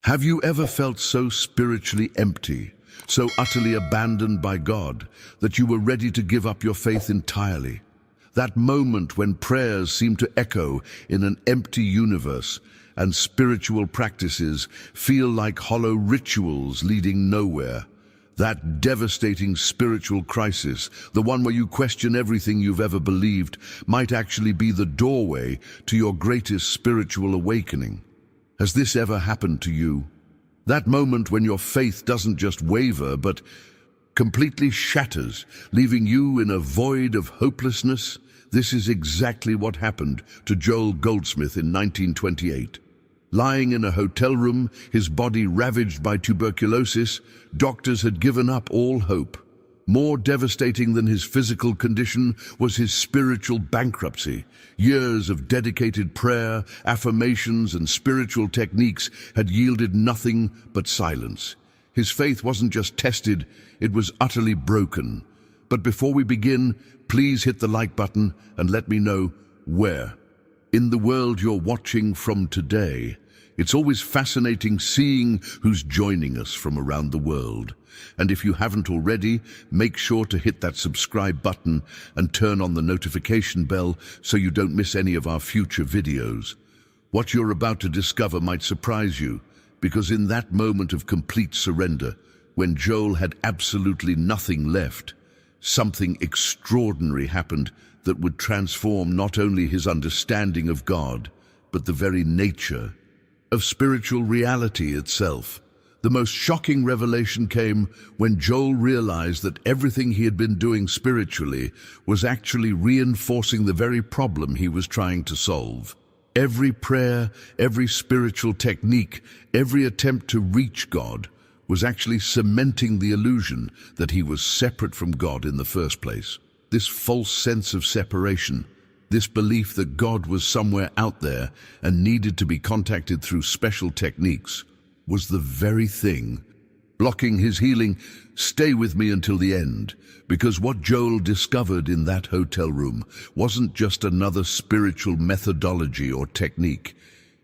Have you ever felt so spiritually empty, so utterly abandoned by God, that you were ready to give up your faith entirely? That moment when prayers seem to echo in an empty universe and spiritual practices feel like hollow rituals leading nowhere. That devastating spiritual crisis, the one where you question everything you've ever believed, might actually be the doorway to your greatest spiritual awakening. Has this ever happened to you? That moment when your faith doesn't just waver, but completely shatters, leaving you in a void of hopelessness? This is exactly what happened to Joel Goldsmith in 1928. Lying in a hotel room, his body ravaged by tuberculosis, doctors had given up all hope. More devastating than his physical condition was his spiritual bankruptcy. Years of dedicated prayer, affirmations, and spiritual techniques had yielded nothing but silence. His faith wasn't just tested, it was utterly broken. But before we begin, please hit the like button and let me know where. In the world you're watching from today, it's always fascinating seeing who's joining us from around the world. And if you haven't already, make sure to hit that subscribe button and turn on the notification bell so you don't miss any of our future videos. What you're about to discover might surprise you, because in that moment of complete surrender, when Joel had absolutely nothing left, something extraordinary happened that would transform not only his understanding of God, but the very nature of spiritual reality itself. The most shocking revelation came when Joel realized that everything he had been doing spiritually was actually reinforcing the very problem he was trying to solve. Every prayer, every spiritual technique, every attempt to reach God was actually cementing the illusion that he was separate from God in the first place. This false sense of separation, this belief that God was somewhere out there and needed to be contacted through special techniques, was the very thing blocking his healing. Stay with me until the end, because what Joel discovered in that hotel room wasn't just another spiritual methodology or technique.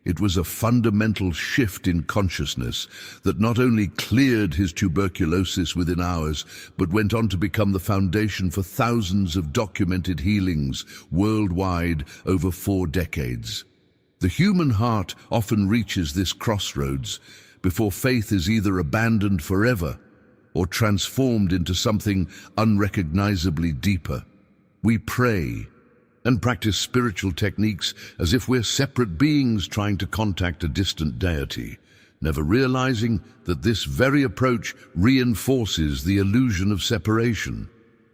It was a fundamental shift in consciousness that not only cleared his tuberculosis within hours, but went on to become the foundation for thousands of documented healings worldwide over 4 decades. The human heart often reaches this crossroads before faith is either abandoned forever or transformed into something unrecognizably deeper. We pray and practice spiritual techniques as if we're separate beings trying to contact a distant deity, never realizing that this very approach reinforces the illusion of separation.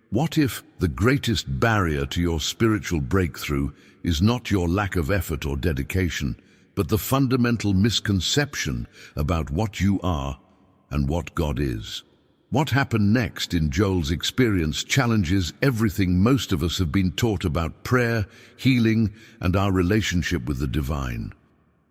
What if the greatest barrier to your spiritual breakthrough is not your lack of effort or dedication, but the fundamental misconception about what you are and what God is? What happened next in Joel's experience challenges everything most of us have been taught about prayer, healing, and our relationship with the divine.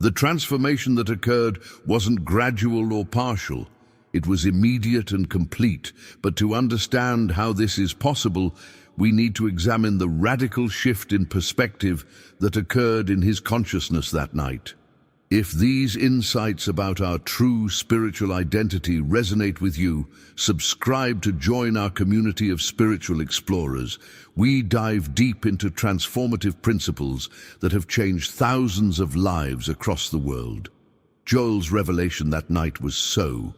The transformation that occurred wasn't gradual or partial. It was immediate and complete. But to understand how this is possible, we need to examine the radical shift in perspective that occurred in his consciousness that night. If these insights about our true spiritual identity resonate with you, subscribe to join our community of spiritual explorers. We dive deep into transformative principles that have changed thousands of lives across the world. Joel's revelation that night was so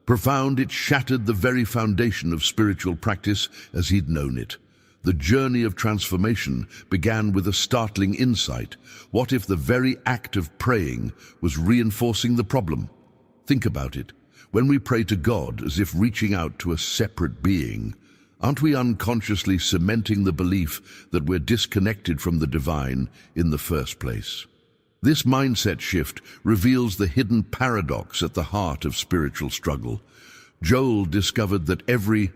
profound it shattered the very foundation of spiritual practice as he'd known it. The journey of transformation began with a startling insight. What if the very act of praying was reinforcing the problem? Think about it. When we pray to God as if reaching out to a separate being, aren't we unconsciously cementing the belief that we're disconnected from the divine in the first place? This mindset shift reveals the hidden paradox at the heart of spiritual struggle. Joel discovered that every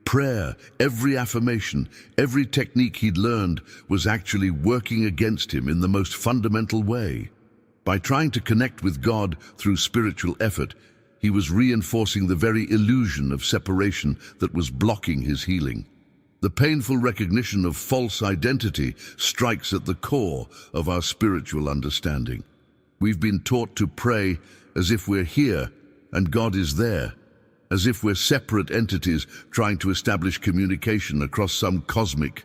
prayer, every affirmation, every technique he'd learned was actually working against him in the most fundamental way. By trying to connect with God through spiritual effort, he was reinforcing the very illusion of separation that was blocking his healing. The painful recognition of false identity strikes at the core of our spiritual understanding. We've been taught to pray as if we're here and God is there, as if we're separate entities trying to establish communication across some cosmic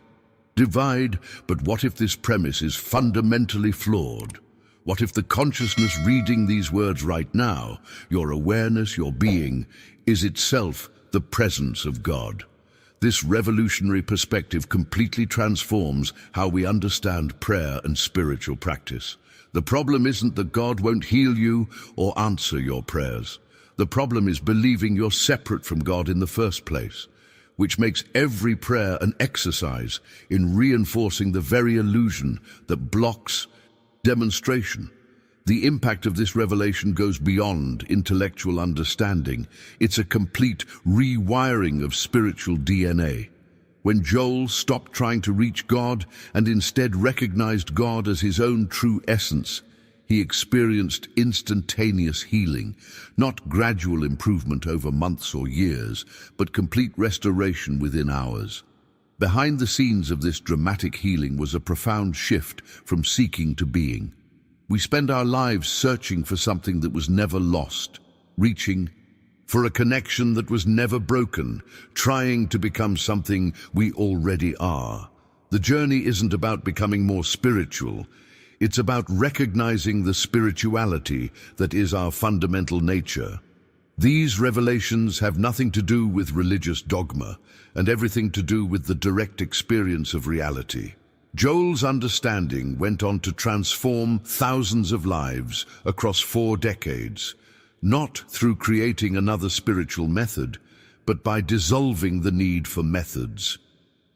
divide. But what if this premise is fundamentally flawed? What if the consciousness reading these words right now, your awareness, your being, is itself the presence of God? This revolutionary perspective completely transforms how we understand prayer and spiritual practice. The problem isn't that God won't heal you or answer your prayers. The problem is believing you're separate from God in the first place, which makes every prayer an exercise in reinforcing the very illusion that blocks demonstration. The impact of this revelation goes beyond intellectual understanding. It's a complete rewiring of spiritual DNA. When Joel stopped trying to reach God and instead recognized God as his own true essence, he experienced instantaneous healing, not gradual improvement over months or years, but complete restoration within hours. Behind the scenes of this dramatic healing was a profound shift from seeking to being. We spend our lives searching for something that was never lost, reaching for a connection that was never broken, trying to become something we already are. The journey isn't about becoming more spiritual. It's about recognizing the spirituality that is our fundamental nature. These revelations have nothing to do with religious dogma and everything to do with the direct experience of reality. Joel's understanding went on to transform thousands of lives across 4 decades, not through creating another spiritual method, but by dissolving the need for methods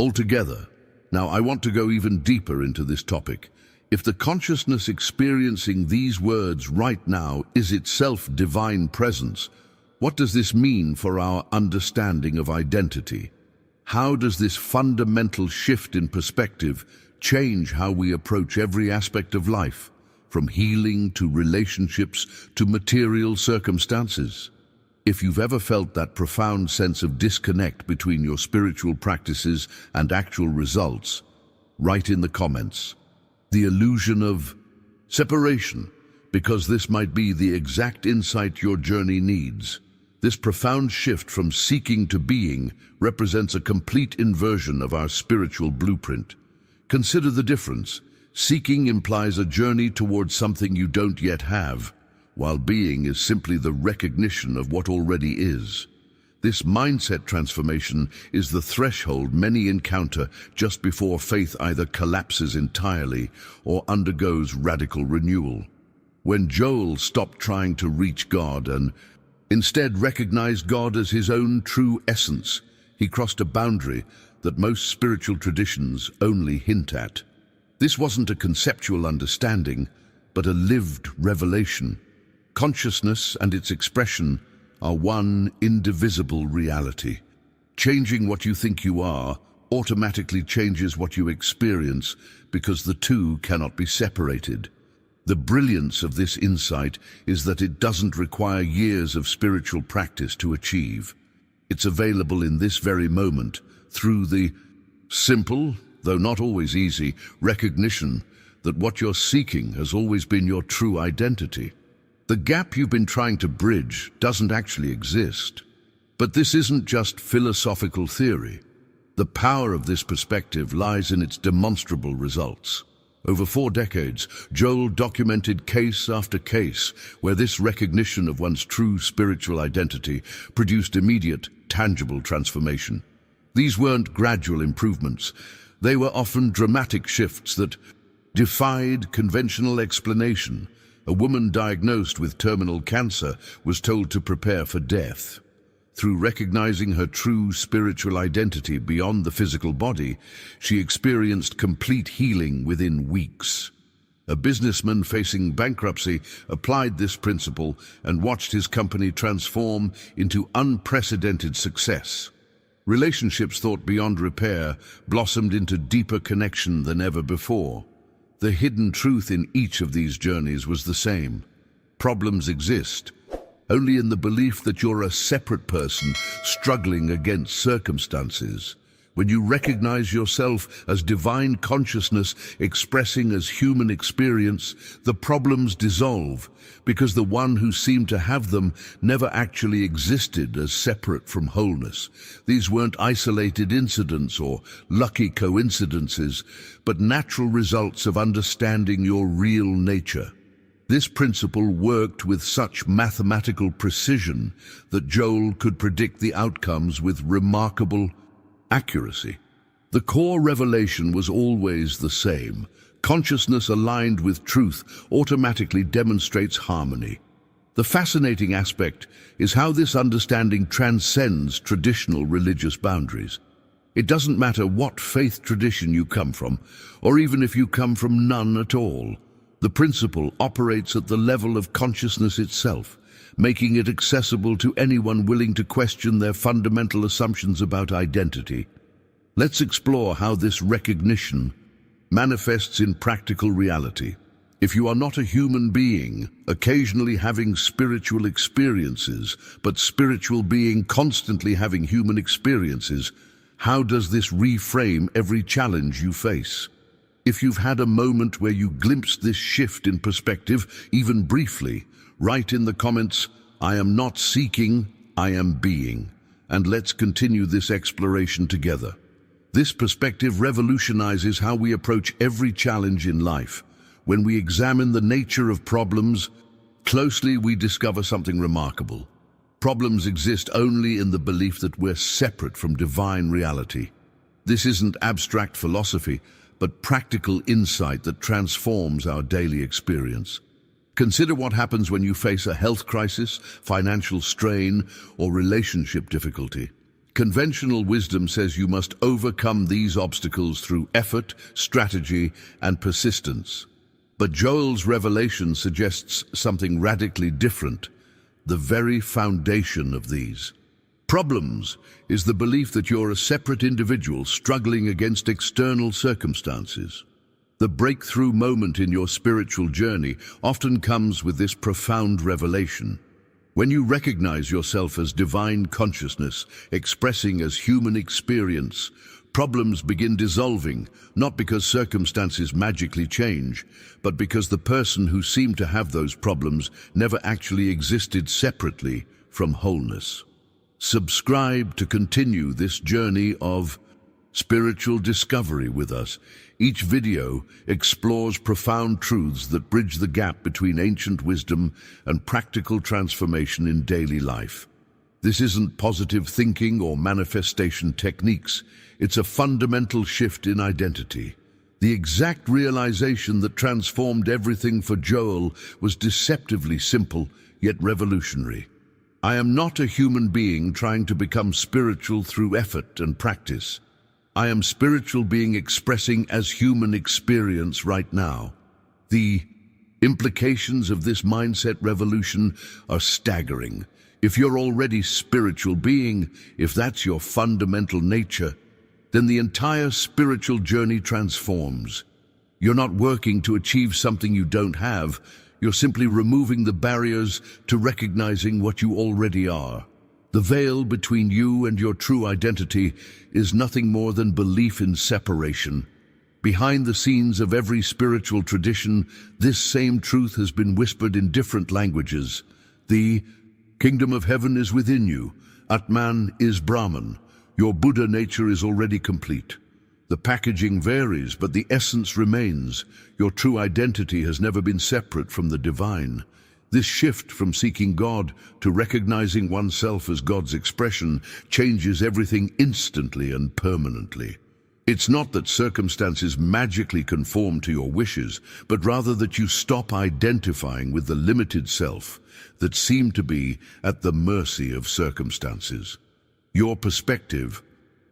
altogether. Now, I want to go even deeper into this topic. If the consciousness experiencing these words right now is itself divine presence, what does this mean for our understanding of identity? How does this fundamental shift in perspective change how we approach every aspect of life, from healing to relationships to material circumstances? If you've ever felt that profound sense of disconnect between your spiritual practices and actual results, write in the comments. The illusion of separation, because this might be the exact insight your journey needs. This profound shift from seeking to being represents a complete inversion of our spiritual blueprint. Consider the difference. Seeking implies a journey towards something you don't yet have, while being is simply the recognition of what already is. This mindset transformation is the threshold many encounter just before faith either collapses entirely or undergoes radical renewal. When Joel stopped trying to reach God and instead recognized God as his own true essence, he crossed a boundary that most spiritual traditions only hint at. This wasn't a conceptual understanding, but a lived revelation. Consciousness and its expression are one indivisible reality. Changing what you think you are automatically changes what you experience, because the two cannot be separated. The brilliance of this insight is that it doesn't require years of spiritual practice to achieve. It's available in this very moment through the simple, though not always easy, recognition that what you're seeking has always been your true identity. The gap you've been trying to bridge doesn't actually exist. But this isn't just philosophical theory. The power of this perspective lies in its demonstrable results. Over 4 decades, Joel documented case after case where this recognition of one's true spiritual identity produced immediate, tangible transformation. These weren't gradual improvements. They were often dramatic shifts that defied conventional explanation. A woman diagnosed with terminal cancer was told to prepare for death. Through recognizing her true spiritual identity beyond the physical body, she experienced complete healing within weeks. A businessman facing bankruptcy applied this principle and watched his company transform into unprecedented success. Relationships thought beyond repair blossomed into deeper connection than ever before. The hidden truth in each of these journeys was the same. Problems exist only in the belief that you're a separate person struggling against circumstances. When you recognize yourself as divine consciousness expressing as human experience, the problems dissolve, because the one who seemed to have them never actually existed as separate from wholeness. These weren't isolated incidents or lucky coincidences, but natural results of understanding your real nature. This principle worked with such mathematical precision that Joel could predict the outcomes with remarkable accuracy. The core revelation was always the same. Consciousness aligned with truth automatically demonstrates harmony. The fascinating aspect is how this understanding transcends traditional religious boundaries. It doesn't matter what faith tradition you come from, or even if you come from none at all. The principle operates at the level of consciousness itself, making it accessible to anyone willing to question their fundamental assumptions about identity. Let's explore how this recognition manifests in practical reality. If you are not a human being, occasionally having spiritual experiences, but spiritual being constantly having human experiences, how does this reframe every challenge you face? If you've had a moment where you glimpsed this shift in perspective, even briefly, write in the comments, "I am not seeking, I am being." And let's continue this exploration together. This perspective revolutionizes how we approach every challenge in life. When we examine the nature of problems closely, we discover something remarkable. Problems exist only in the belief that we're separate from divine reality. This isn't abstract philosophy, but practical insight that transforms our daily experience. Consider what happens when you face a health crisis, financial strain, or relationship difficulty. Conventional wisdom says you must overcome these obstacles through effort, strategy, and persistence. But Joel's revelation suggests something radically different: the very foundation of these problems is the belief that you're a separate individual struggling against external circumstances. The breakthrough moment in your spiritual journey often comes with this profound revelation. When you recognize yourself as divine consciousness, expressing as human experience, problems begin dissolving, not because circumstances magically change, but because the person who seemed to have those problems never actually existed separately from wholeness. Subscribe to continue this journey of spiritual discovery with us. Each video explores profound truths that bridge the gap between ancient wisdom and practical transformation in daily life. This isn't positive thinking or manifestation techniques. It's a fundamental shift in identity. The exact realization that transformed everything for Joel was deceptively simple, yet revolutionary. I am not a human being trying to become spiritual through effort and practice. I am spiritual being expressing as human experience right now. The implications of this mindset revolution are staggering. If you're already spiritual being, if that's your fundamental nature, then the entire spiritual journey transforms. You're not working to achieve something you don't have. You're simply removing the barriers to recognizing what you already are. The veil between you and your true identity is nothing more than belief in separation. Behind the scenes of every spiritual tradition, this same truth has been whispered in different languages. The kingdom of heaven is within you. Atman is Brahman. Your Buddha nature is already complete. The packaging varies, but the essence remains. Your true identity has never been separate from the divine. This shift from seeking God to recognizing oneself as God's expression changes everything instantly and permanently. It's not that circumstances magically conform to your wishes, but rather that you stop identifying with the limited self that seemed to be at the mercy of circumstances. Your perspective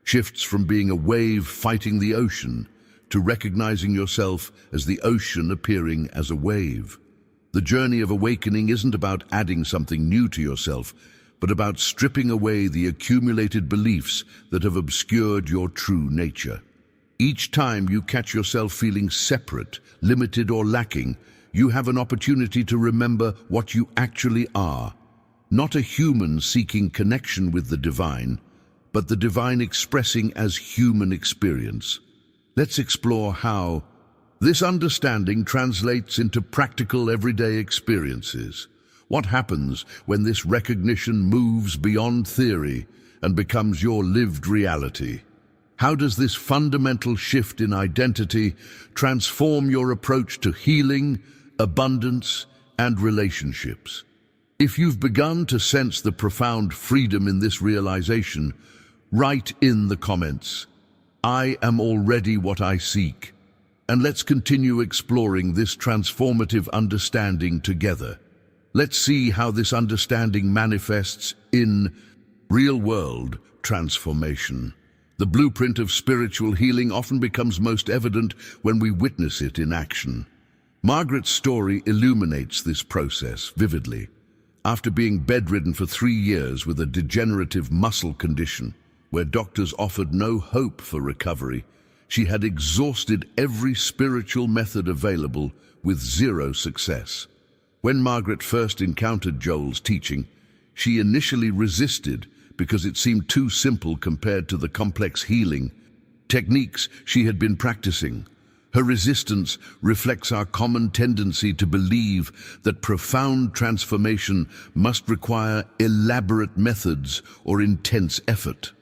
shifts from being a wave fighting the ocean to recognizing yourself as the ocean appearing as a wave. The journey of awakening isn't about adding something new to yourself, but about stripping away the accumulated beliefs that have obscured your true nature. Each time you catch yourself feeling separate, limited, or lacking, you have an opportunity to remember what you actually are. Not a human seeking connection with the divine, but the divine expressing as human experience. Let's explore how this understanding translates into practical everyday experiences. What happens when this recognition moves beyond theory and becomes your lived reality? How does this fundamental shift in identity transform your approach to healing, abundance, and relationships? If you've begun to sense the profound freedom in this realization, write in the comments, "I am already what I seek." And let's continue exploring this transformative understanding together. Let's see how this understanding manifests in real-world transformation. The blueprint of spiritual healing often becomes most evident when we witness it in action. Margaret's story illuminates this process vividly. After being bedridden for 3 years with a degenerative muscle condition, where doctors offered no hope for recovery, she had exhausted every spiritual method available with zero success. When Margaret first encountered Joel's teaching, she initially resisted because it seemed too simple compared to the complex healing techniques she had been practicing. Her resistance reflects our common tendency to believe that profound transformation must require elaborate methods or intense effort.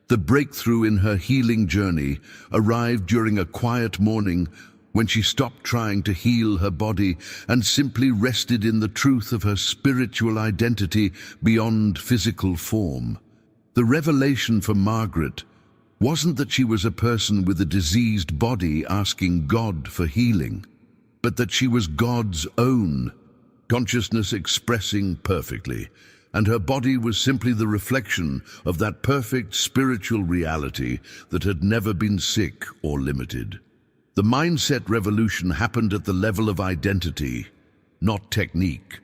The breakthrough in her healing journey arrived during a quiet morning when she stopped trying to heal her body and simply rested in the truth of her spiritual identity beyond physical form. The revelation for Margaret wasn't that she was a person with a diseased body asking God for healing, but that she was God's own consciousness expressing perfectly, and her body was simply the reflection of that perfect spiritual reality that had never been sick or limited. The mindset revolution happened at the level of identity, not technique.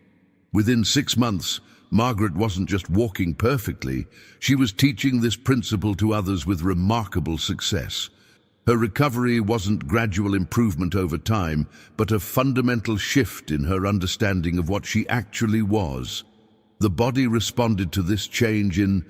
Within 6 months, Margaret wasn't just walking perfectly, she was teaching this principle to others with remarkable success. Her recovery wasn't gradual improvement over time, but a fundamental shift in her understanding of what she actually was. The body responded to this change in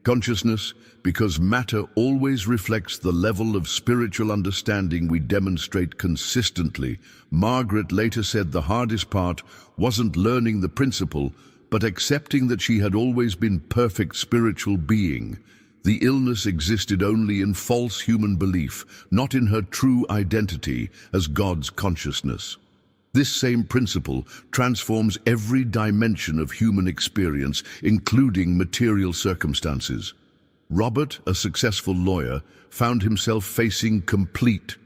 consciousness because matter always reflects the level of spiritual understanding we demonstrate consistently. Margaret later said the hardest part wasn't learning the principle, but accepting that she had always been perfect spiritual being. The illness existed only in false human belief, not in her true identity as God's consciousness. This same principle transforms every dimension of human experience, including material circumstances. Robert, a successful lawyer, found himself facing complete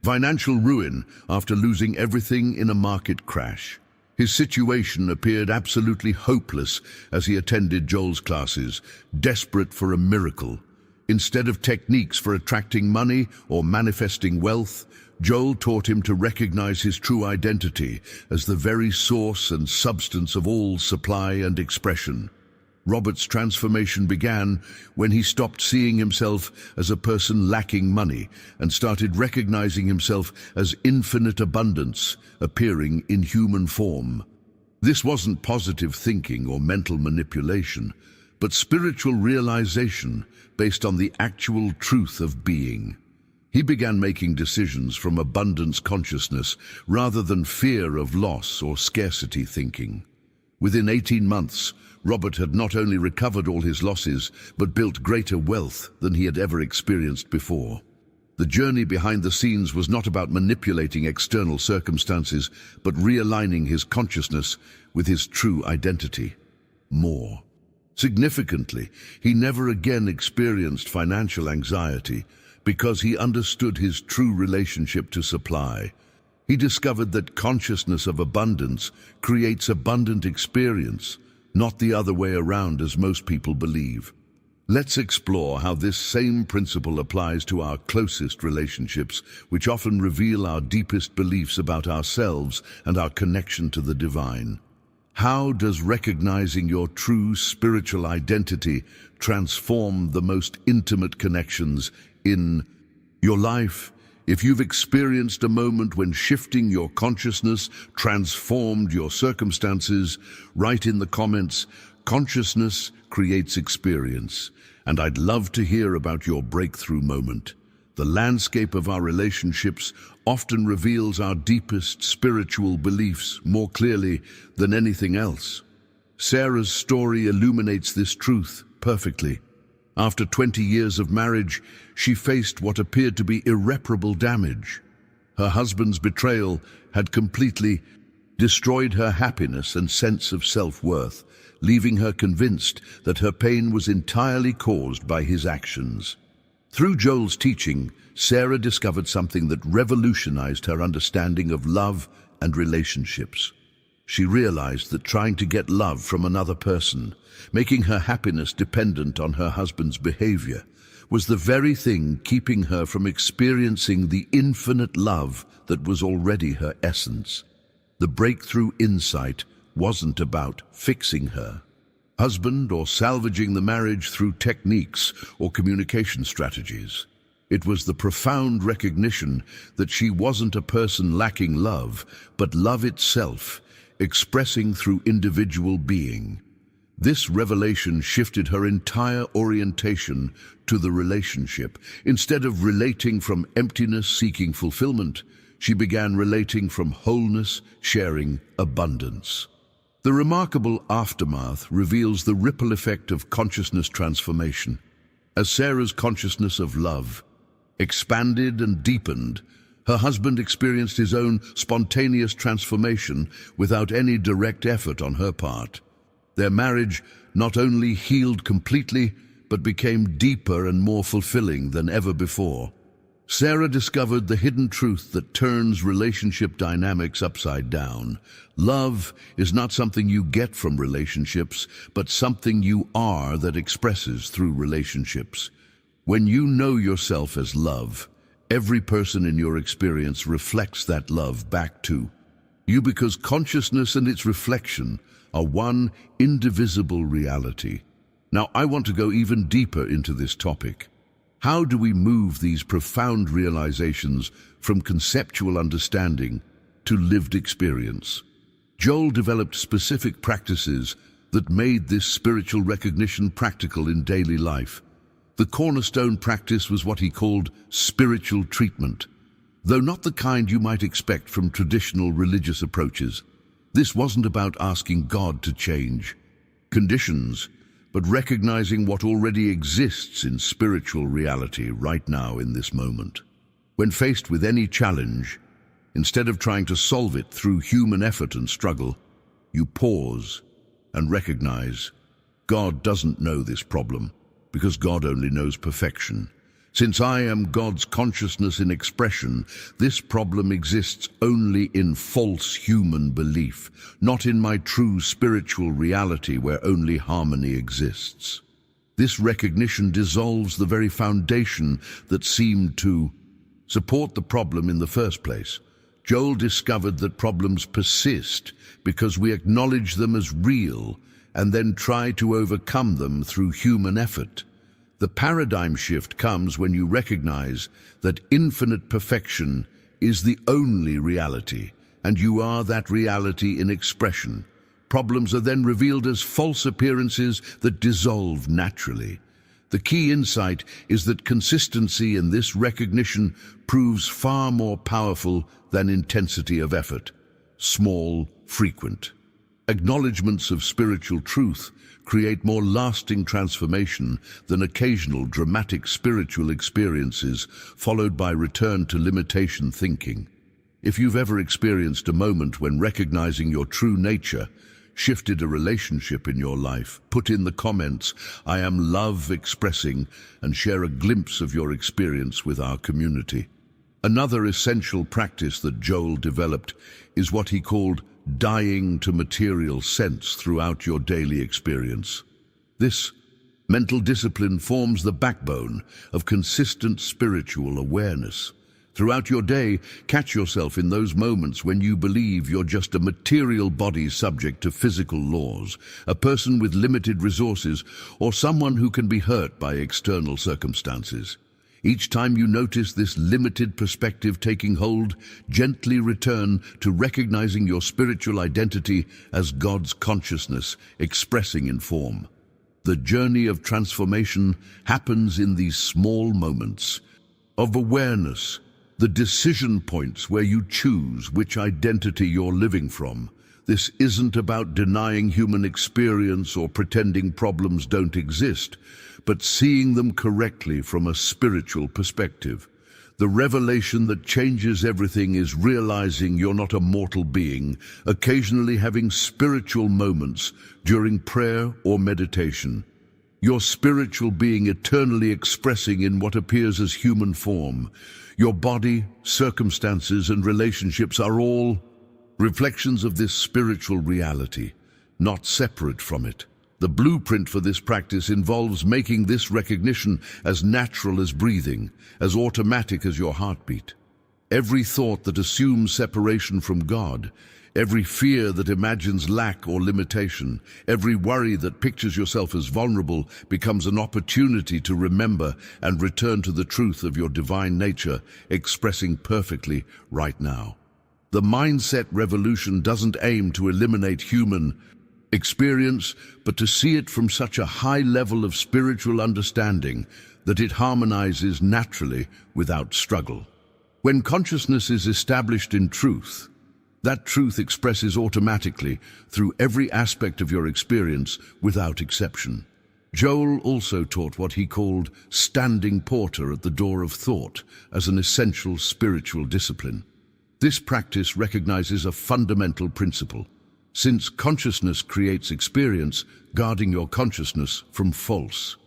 financial ruin after losing everything in a market crash. His situation appeared absolutely hopeless as he attended Joel's classes, desperate for a miracle. Instead of techniques for attracting money or manifesting wealth, Joel taught him to recognize his true identity as the very source and substance of all supply and expression. Robert's transformation began when he stopped seeing himself as a person lacking money and started recognizing himself as infinite abundance appearing in human form. This wasn't positive thinking or mental manipulation, but spiritual realization based on the actual truth of being. He began making decisions from abundance consciousness rather than fear of loss or scarcity thinking. Within 18 months, Robert had not only recovered all his losses, but built greater wealth than he had ever experienced before. The journey behind the scenes was not about manipulating external circumstances, but realigning his consciousness with his true identity. More significantly, he never again experienced financial anxiety because he understood his true relationship to supply. He discovered that consciousness of abundance creates abundant experience, not the other way around as most people believe. Let's explore how this same principle applies to our closest relationships, which often reveal our deepest beliefs about ourselves and our connection to the divine. How does recognizing your true spiritual identity transform the most intimate connections in your life? If you've experienced a moment when shifting your consciousness transformed your circumstances, write in the comments, "Consciousness creates experience," and I'd love to hear about your breakthrough moment. The landscape of our relationships often reveals our deepest spiritual beliefs more clearly than anything else. Sarah's story illuminates this truth perfectly. After 20 years of marriage, she faced what appeared to be irreparable damage. Her husband's betrayal had completely destroyed her happiness and sense of self-worth, leaving her convinced that her pain was entirely caused by his actions. Through Joel's teaching, Sarah discovered something that revolutionized her understanding of love and relationships. She realized that trying to get love from another person, making her happiness dependent on her husband's behavior, was the very thing keeping her from experiencing the infinite love that was already her essence. The breakthrough insight wasn't about fixing her husband or salvaging the marriage through techniques or communication strategies. It was the profound recognition that she wasn't a person lacking love, but love itself, expressing through individual being. This revelation shifted her entire orientation to the relationship. Instead of relating from emptiness seeking fulfillment, she began relating from wholeness, sharing abundance. The remarkable aftermath reveals the ripple effect of consciousness transformation. As Sarah's consciousness of love expanded and deepened, her husband experienced his own spontaneous transformation without any direct effort on her part. Their marriage not only healed completely, but became deeper and more fulfilling than ever before. Sarah discovered the hidden truth that turns relationship dynamics upside down. Love is not something you get from relationships, but something you are that expresses through relationships. When you know yourself as love, every person in your experience reflects that love back to you, because consciousness and its reflection are one indivisible reality. Now, I want to go even deeper into this topic. How do we move these profound realizations from conceptual understanding to lived experience? Joel developed specific practices that made this spiritual recognition practical in daily life. The cornerstone practice was what he called spiritual treatment. Though not the kind you might expect from traditional religious approaches, this wasn't about asking God to change conditions, but recognizing what already exists in spiritual reality right now in this moment. When faced with any challenge, instead of trying to solve it through human effort and struggle, you pause and recognize God doesn't know this problem, because God only knows perfection. Since I am God's consciousness in expression, this problem exists only in false human belief, not in my true spiritual reality where only harmony exists. This recognition dissolves the very foundation that seemed to support the problem in the first place. Joel discovered that problems persist because we acknowledge them as real and then try to overcome them through human effort. The paradigm shift comes when you recognize that infinite perfection is the only reality, and you are that reality in expression. Problems are then revealed as false appearances that dissolve naturally. The key insight is that consistency in this recognition proves far more powerful than intensity of effort. Small, frequent acknowledgements of spiritual truth create more lasting transformation than occasional dramatic spiritual experiences followed by return to limitation thinking. If you've ever experienced a moment when recognizing your true nature shifted a relationship in your life, put in the comments, "I am love expressing," and share a glimpse of your experience with our community. Another essential practice that Joel developed is what he called dying to material sense throughout your daily experience. This mental discipline forms the backbone of consistent spiritual awareness. Throughout your day, catch yourself in those moments when you believe you're just a material body subject to physical laws, a person with limited resources, or someone who can be hurt by external circumstances. Each time you notice this limited perspective taking hold, gently return to recognizing your spiritual identity as God's consciousness expressing in form. The journey of transformation happens in these small moments of awareness, the decision points where you choose which identity you're living from. This isn't about denying human experience or pretending problems don't exist, but seeing them correctly from a spiritual perspective. The revelation that changes everything is realizing you're not a mortal being, occasionally having spiritual moments during prayer or meditation. Your spiritual being eternally expressing in what appears as human form. Your body, circumstances, and relationships are all reflections of this spiritual reality, not separate from it. The blueprint for this practice involves making this recognition as natural as breathing, as automatic as your heartbeat. Every thought that assumes separation from God, every fear that imagines lack or limitation, every worry that pictures yourself as vulnerable becomes an opportunity to remember and return to the truth of your divine nature, expressing perfectly right now. The mindset revolution doesn't aim to eliminate human experience, but to see it from such a high level of spiritual understanding that it harmonizes naturally without struggle. When consciousness is established in truth, that truth expresses automatically through every aspect of your experience without exception. Joel also taught what he called standing porter at the door of thought as an essential spiritual discipline. This practice recognizes a fundamental principle. Since consciousness creates experience, guarding your consciousness from false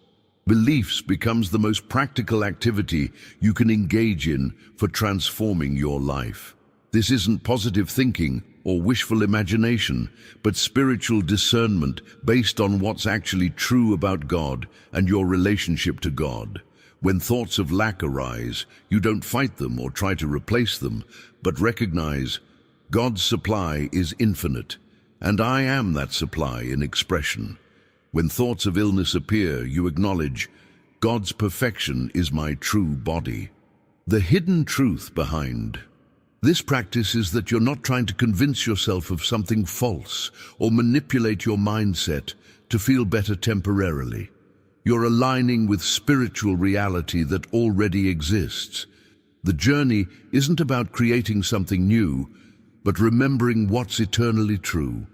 beliefs becomes the most practical activity you can engage in for transforming your life. This isn't positive thinking or wishful imagination, but spiritual discernment based on what's actually true about God and your relationship to God. When thoughts of lack arise, you don't fight them or try to replace them, but recognize God's supply is infinite, and I am that supply in expression. When thoughts of illness appear, you acknowledge, God's perfection is my true body. The hidden truth behind this practice is that you're not trying to convince yourself of something false or manipulate your mindset to feel better temporarily. You're aligning with spiritual reality that already exists. The journey isn't about creating something new, but remembering what's eternally true.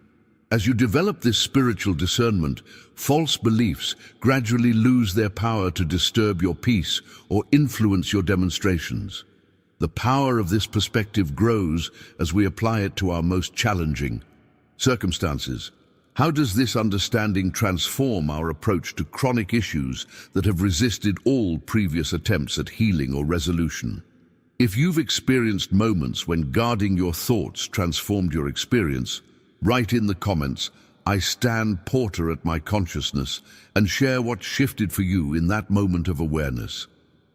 As you develop this spiritual discernment, false beliefs gradually lose their power to disturb your peace or influence your demonstrations. The power of this perspective grows as we apply it to our most challenging circumstances. How does this understanding transform our approach to chronic issues that have resisted all previous attempts at healing or resolution? If you've experienced moments when guarding your thoughts transformed your experience, write in the comments, I stand porter at my consciousness, and share what shifted for you in that moment of awareness.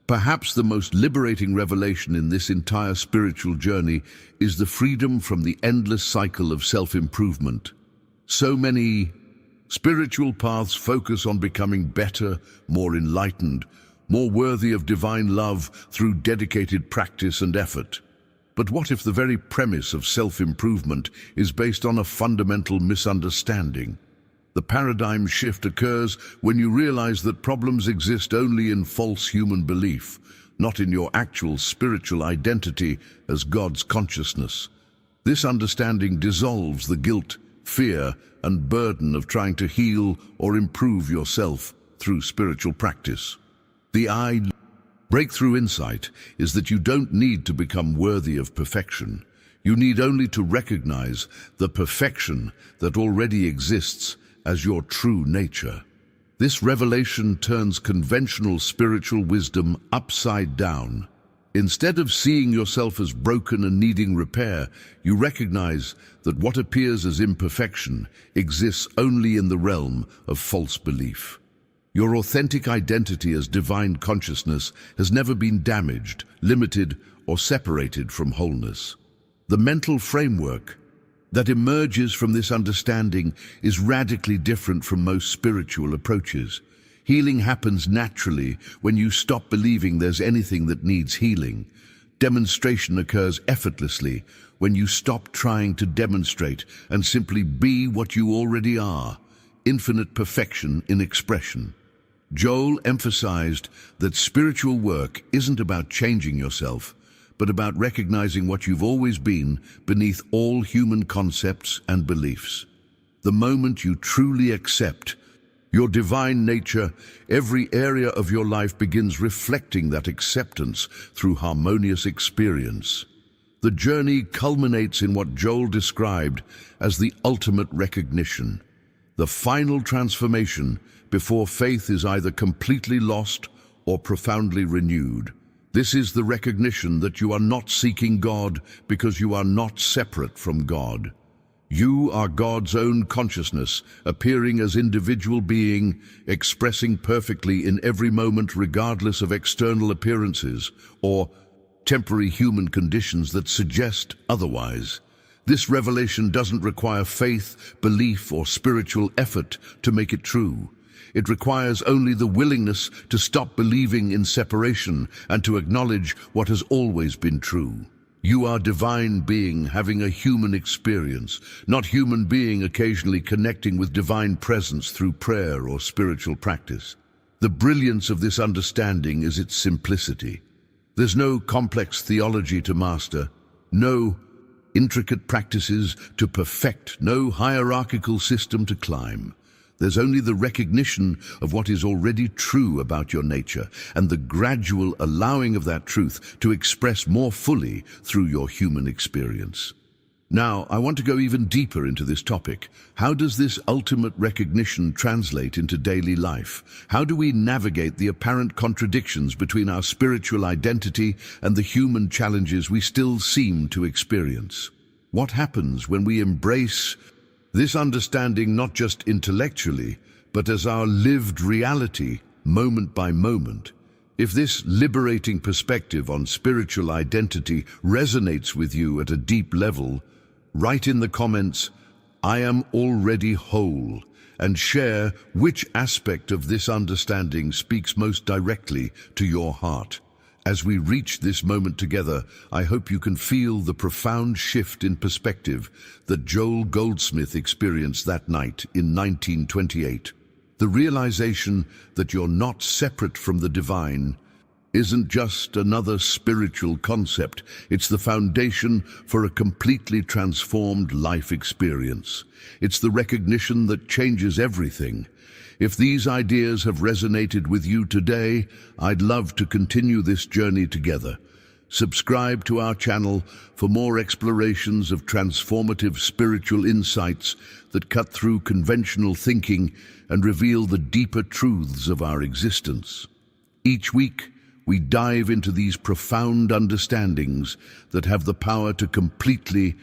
Perhaps the most liberating revelation in this entire spiritual journey is the freedom from the endless cycle of self-improvement. So many spiritual paths focus on becoming better, more enlightened, more worthy of divine love through dedicated practice and effort. But what if the very premise of self-improvement is based on a fundamental misunderstanding? The paradigm shift occurs when you realize that problems exist only in false human belief, not in your actual spiritual identity as God's consciousness. This understanding dissolves the guilt, fear, and burden of trying to heal or improve yourself through spiritual practice. The breakthrough insight is that you don't need to become worthy of perfection. You need only to recognize the perfection that already exists as your true nature. This revelation turns conventional spiritual wisdom upside down. Instead of seeing yourself as broken and needing repair, you recognize that what appears as imperfection exists only in the realm of false belief. Your authentic identity as divine consciousness has never been damaged, limited, or separated from wholeness. The mental framework that emerges from this understanding is radically different from most spiritual approaches. Healing happens naturally when you stop believing there's anything that needs healing. Demonstration occurs effortlessly when you stop trying to demonstrate and simply be what you already are. infinite perfection in expression. Joel emphasized that spiritual work isn't about changing yourself, but about recognizing what you've always been beneath all human concepts and beliefs. The moment you truly accept your divine nature, every area of your life begins reflecting that acceptance through harmonious experience. The journey culminates in what Joel described as the ultimate recognition, the final transformation before faith is either completely lost or profoundly renewed. This is the recognition that you are not seeking God because you are not separate from God. You are God's own consciousness, appearing as individual being, expressing perfectly in every moment regardless of external appearances or temporary human conditions that suggest otherwise. This revelation doesn't require faith, belief, or spiritual effort to make it true. It requires only the willingness to stop believing in separation and to acknowledge what has always been true. You are divine being having a human experience, not human being occasionally connecting with divine presence through prayer or spiritual practice. The brilliance of this understanding is its simplicity. There's no complex theology to master, no intricate practices to perfect, no hierarchical system to climb. There's only the recognition of what is already true about your nature and the gradual allowing of that truth to express more fully through your human experience. Now, I want to go even deeper into this topic. How does this ultimate recognition translate into daily life? How do we navigate the apparent contradictions between our spiritual identity and the human challenges we still seem to experience? What happens when we embrace this understanding not just intellectually, but as our lived reality, moment by moment? If this liberating perspective on spiritual identity resonates with you at a deep level, write in the comments, "I am already whole," and share which aspect of this understanding speaks most directly to your heart. As we reach this moment together, I hope you can feel the profound shift in perspective that Joel Goldsmith experienced that night in 1928. The realization that you're not separate from the divine isn't just another spiritual concept, it's the foundation for a completely transformed life experience. It's the recognition that changes everything. If these ideas have resonated with you today, I'd love to continue this journey together. Subscribe to our channel for more explorations of transformative spiritual insights that cut through conventional thinking and reveal the deeper truths of our existence. Each week, we dive into these profound understandings that have the power to completely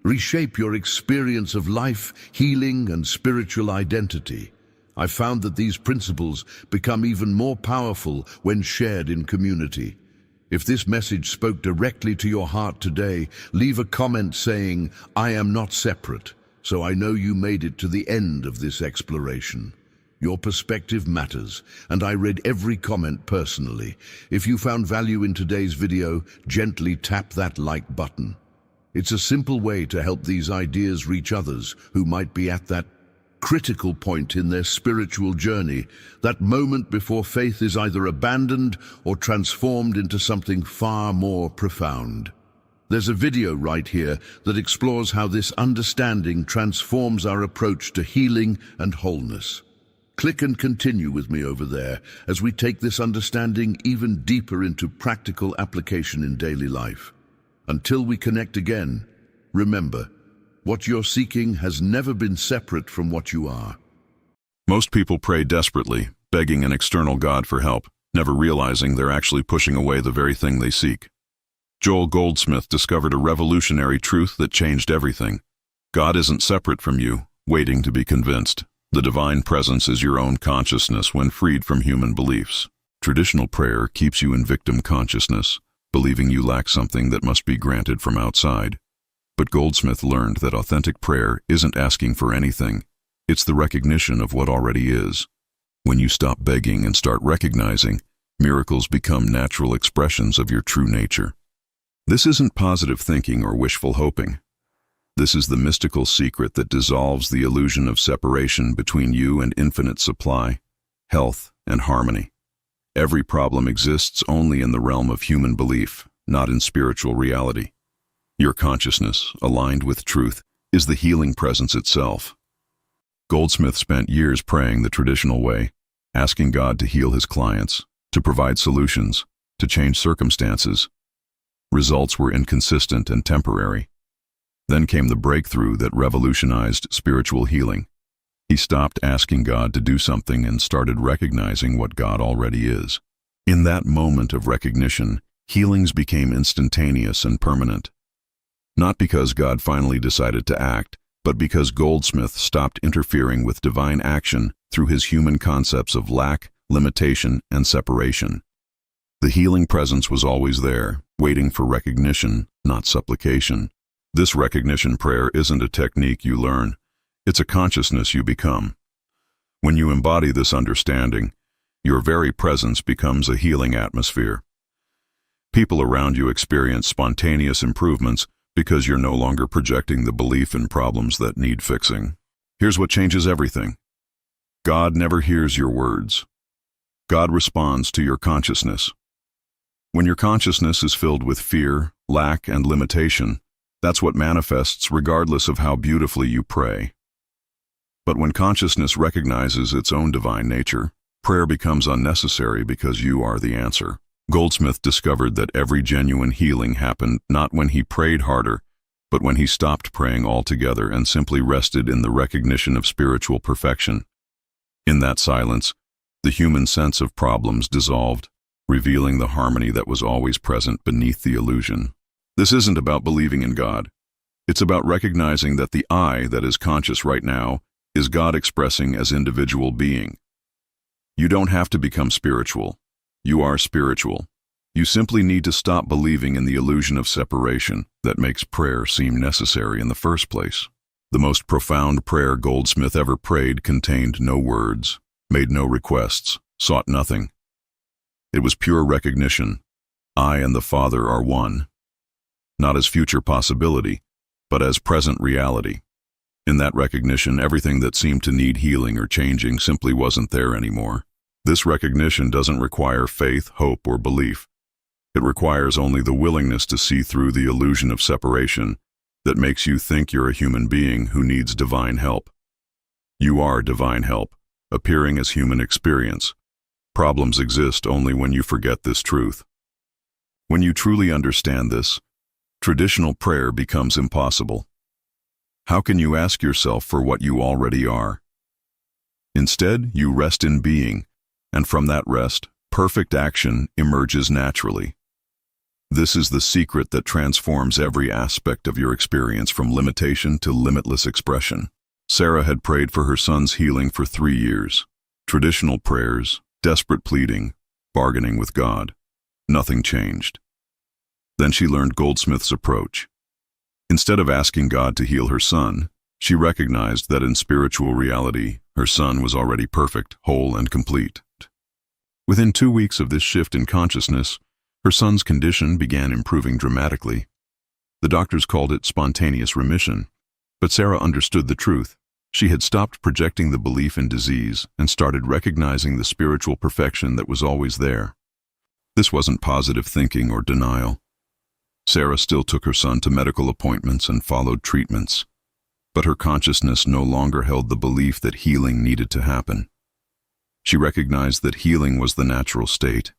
reshape your experience of life, healing, and spiritual identity. I've found that these principles become even more powerful when shared in community. If this message spoke directly to your heart today, leave a comment saying, "I am not separate," so I know you made it to the end of this exploration. Your perspective matters, and I read every comment personally. If you found value in today's video, gently tap that like button. It's a simple way to help these ideas reach others who might be at that critical point in their spiritual journey, that moment before faith is either abandoned or transformed into something far more profound. There's a video right here that explores how this understanding transforms our approach to healing and wholeness. Click and continue with me over there as we take this understanding even deeper into practical application in daily life. Until we connect again, remember, what you're seeking has never been separate from what you are. Most people pray desperately, begging an external God for help, never realizing they're actually pushing away the very thing they seek. Joel Goldsmith discovered a revolutionary truth that changed everything. God isn't separate from you, waiting to be convinced. The divine presence is your own consciousness when freed from human beliefs. Traditional prayer keeps you in victim consciousness, believing you lack something that must be granted from outside. But Goldsmith learned that authentic prayer isn't asking for anything. It's the recognition of what already is. When you stop begging and start recognizing, miracles become natural expressions of your true nature. This isn't positive thinking or wishful hoping. This is the mystical secret that dissolves the illusion of separation between you and infinite supply, health, and harmony. Every problem exists only in the realm of human belief, not in spiritual reality. Your consciousness, aligned with truth, is the healing presence itself. Goldsmith spent years praying the traditional way, asking God to heal his clients, to provide solutions, to change circumstances. Results were inconsistent and temporary. Then came the breakthrough that revolutionized spiritual healing. He stopped asking God to do something and started recognizing what God already is. In that moment of recognition, healings became instantaneous and permanent. Not because God finally decided to act, but because Goldsmith stopped interfering with divine action through his human concepts of lack, limitation, and separation. The healing presence was always there, waiting for recognition, not supplication. This recognition prayer isn't a technique you learn, it's a consciousness you become. When you embody this understanding, your very presence becomes a healing atmosphere. People around you experience spontaneous improvements because you're no longer projecting the belief in problems that need fixing. Here's what changes everything. God never hears your words. God responds to your consciousness. When your consciousness is filled with fear, lack, and limitation, that's what manifests regardless of how beautifully you pray. But when consciousness recognizes its own divine nature, prayer becomes unnecessary because you are the answer. Goldsmith discovered that every genuine healing happened not when he prayed harder, but when he stopped praying altogether and simply rested in the recognition of spiritual perfection. In that silence, the human sense of problems dissolved, revealing the harmony that was always present beneath the illusion. This isn't about believing in God. It's about recognizing that the I that is conscious right now is God expressing as individual being. You don't have to become spiritual. You are spiritual. You simply need to stop believing in the illusion of separation that makes prayer seem necessary in the first place. The most profound prayer Goldsmith ever prayed contained no words, made no requests, sought nothing. It was pure recognition. I and the Father are one. Not as future possibility, but as present reality. In that recognition, everything that seemed to need healing or changing simply wasn't there anymore. This recognition doesn't require faith, hope, or belief. It requires only the willingness to see through the illusion of separation that makes you think you're a human being who needs divine help. You are divine help, appearing as human experience. Problems exist only when you forget this truth. When you truly understand this, traditional prayer becomes impossible. How can you ask yourself for what you already are? Instead, you rest in being, and from that rest, perfect action emerges naturally. This is the secret that transforms every aspect of your experience from limitation to limitless expression. Sarah had prayed for her son's healing for 3 years. Traditional prayers, desperate pleading, bargaining with God. Nothing changed. Then she learned Goldsmith's approach. Instead of asking God to heal her son, she recognized that in spiritual reality, her son was already perfect, whole, and complete. Within 2 weeks of this shift in consciousness, her son's condition began improving dramatically. The doctors called it spontaneous remission, but Sarah understood the truth. She had stopped projecting the belief in disease and started recognizing the spiritual perfection that was always there. This wasn't positive thinking or denial. Sarah still took her son to medical appointments and followed treatments, but her consciousness no longer held the belief that healing needed to happen. She recognized that healing was the natural state,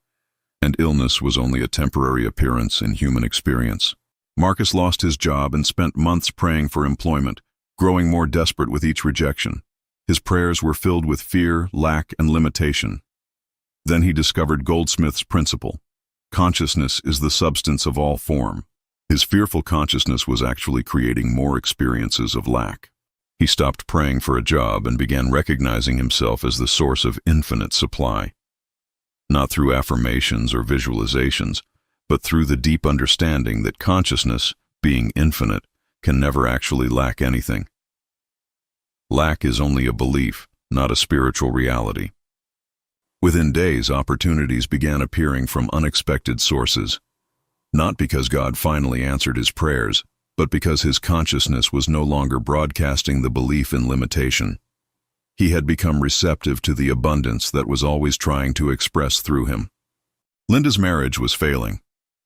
and illness was only a temporary appearance in human experience. Marcus lost his job and spent months praying for employment, growing more desperate with each rejection. His prayers were filled with fear, lack, and limitation. Then he discovered Goldsmith's principle. Consciousness is the substance of all form. His fearful consciousness was actually creating more experiences of lack. He stopped praying for a job and began recognizing himself as the source of infinite supply. Not through affirmations or visualizations, but through the deep understanding that consciousness, being infinite, can never actually lack anything. Lack is only a belief, not a spiritual reality. Within days, opportunities began appearing from unexpected sources. Not because God finally answered his prayers, but because his consciousness was no longer broadcasting the belief in limitation. He had become receptive to the abundance that was always trying to express through him. Linda's marriage was failing.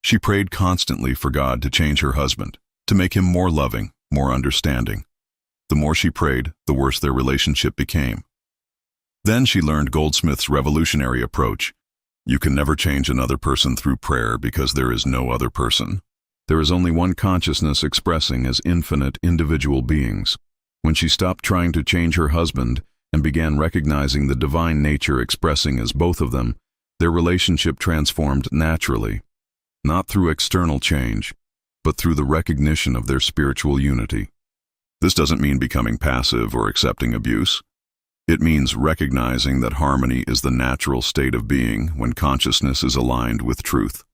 She prayed constantly for God to change her husband, to make him more loving, more understanding. The more she prayed, the worse their relationship became. Then she learned Goldsmith's revolutionary approach. You can never change another person through prayer because there is no other person. There is only one consciousness expressing as infinite individual beings. When she stopped trying to change her husband and began recognizing the divine nature expressing as both of them, their relationship transformed naturally, not through external change, but through the recognition of their spiritual unity. This doesn't mean becoming passive or accepting abuse. It means recognizing that harmony is the natural state of being when consciousness is aligned with truth.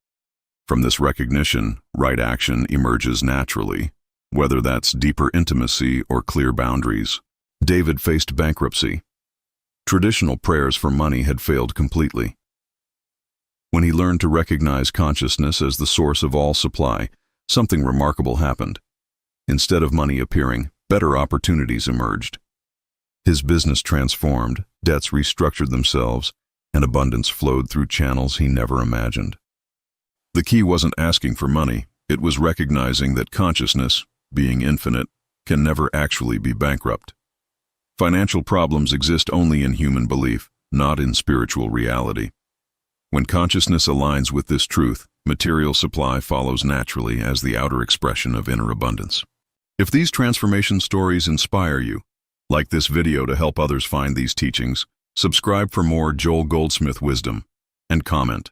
From this recognition, right action emerges naturally, whether that's deeper intimacy or clear boundaries. David faced bankruptcy. Traditional prayers for money had failed completely. When he learned to recognize consciousness as the source of all supply, something remarkable happened. Instead of money appearing, better opportunities emerged. His business transformed, debts restructured themselves, and abundance flowed through channels he never imagined. The key wasn't asking for money, it was recognizing that consciousness, being infinite, can never actually be bankrupt. Financial problems exist only in human belief, not in spiritual reality. When consciousness aligns with this truth, material supply follows naturally as the outer expression of inner abundance. If these transformation stories inspire you, like this video to help others find these teachings, subscribe for more Joel Goldsmith wisdom, and comment.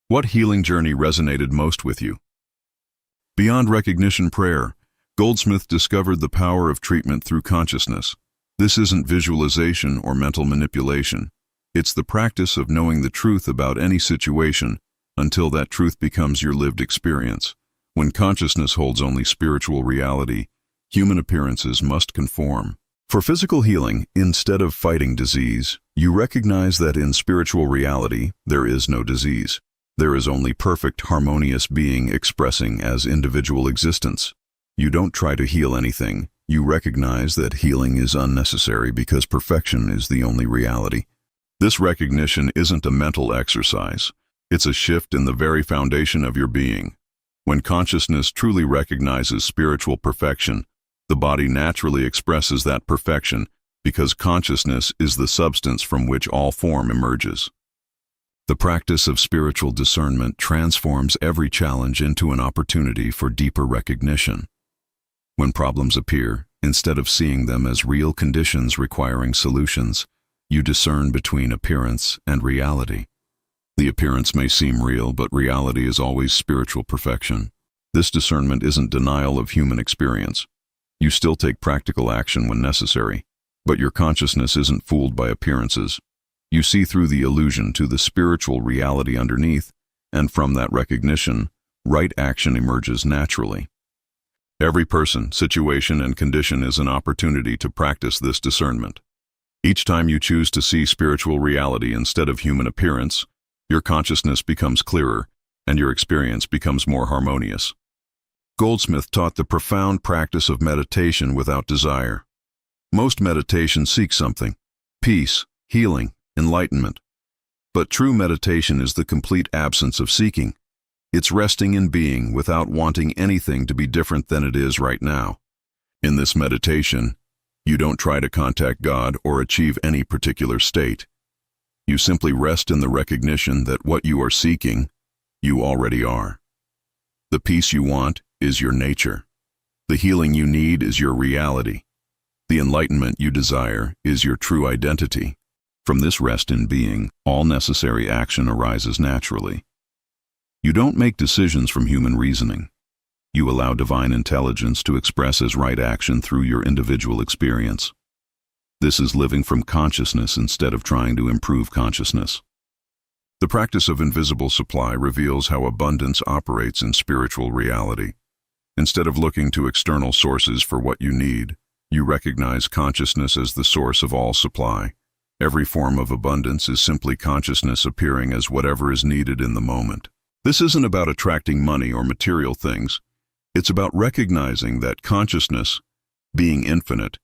What healing journey resonated most with you? Beyond recognition prayer, Goldsmith discovered the power of treatment through consciousness. This isn't visualization or mental manipulation. It's the practice of knowing the truth about any situation until that truth becomes your lived experience. When consciousness holds only spiritual reality, human appearances must conform. For physical healing, instead of fighting disease, you recognize that in spiritual reality, there is no disease. There is only perfect, harmonious being expressing as individual existence. You don't try to heal anything. You recognize that healing is unnecessary because perfection is the only reality. This recognition isn't a mental exercise. It's a shift in the very foundation of your being. When consciousness truly recognizes spiritual perfection, the body naturally expresses that perfection because consciousness is the substance from which all form emerges. The practice of spiritual discernment transforms every challenge into an opportunity for deeper recognition. When problems appear, instead of seeing them as real conditions requiring solutions, you discern between appearance and reality. The appearance may seem real, but reality is always spiritual perfection. This discernment isn't denial of human experience. You still take practical action when necessary, but your consciousness isn't fooled by appearances. You see through the illusion to the spiritual reality underneath, and from that recognition, right action emerges naturally. Every person, situation, and condition is an opportunity to practice this discernment. Each time you choose to see spiritual reality instead of human appearance, your consciousness becomes clearer, and your experience becomes more harmonious. Goldsmith taught the profound practice of meditation without desire. Most meditation seeks something: peace, healing, enlightenment. But true meditation is the complete absence of seeking. It's resting in being without wanting anything to be different than it is right now. In this meditation, you don't try to contact God or achieve any particular state. You simply rest in the recognition that what you are seeking, you already are. The peace you want is your nature. The healing you need is your reality. The enlightenment you desire is your true identity. From this rest in being, all necessary action arises naturally. You don't make decisions from human reasoning. You allow divine intelligence to express as right action through your individual experience. This is living from consciousness instead of trying to improve consciousness. The practice of invisible supply reveals how abundance operates in spiritual reality. Instead of looking to external sources for what you need, you recognize consciousness as the source of all supply. Every form of abundance is simply consciousness appearing as whatever is needed in the moment. This isn't about attracting money or material things. It's about recognizing that consciousness, being infinite,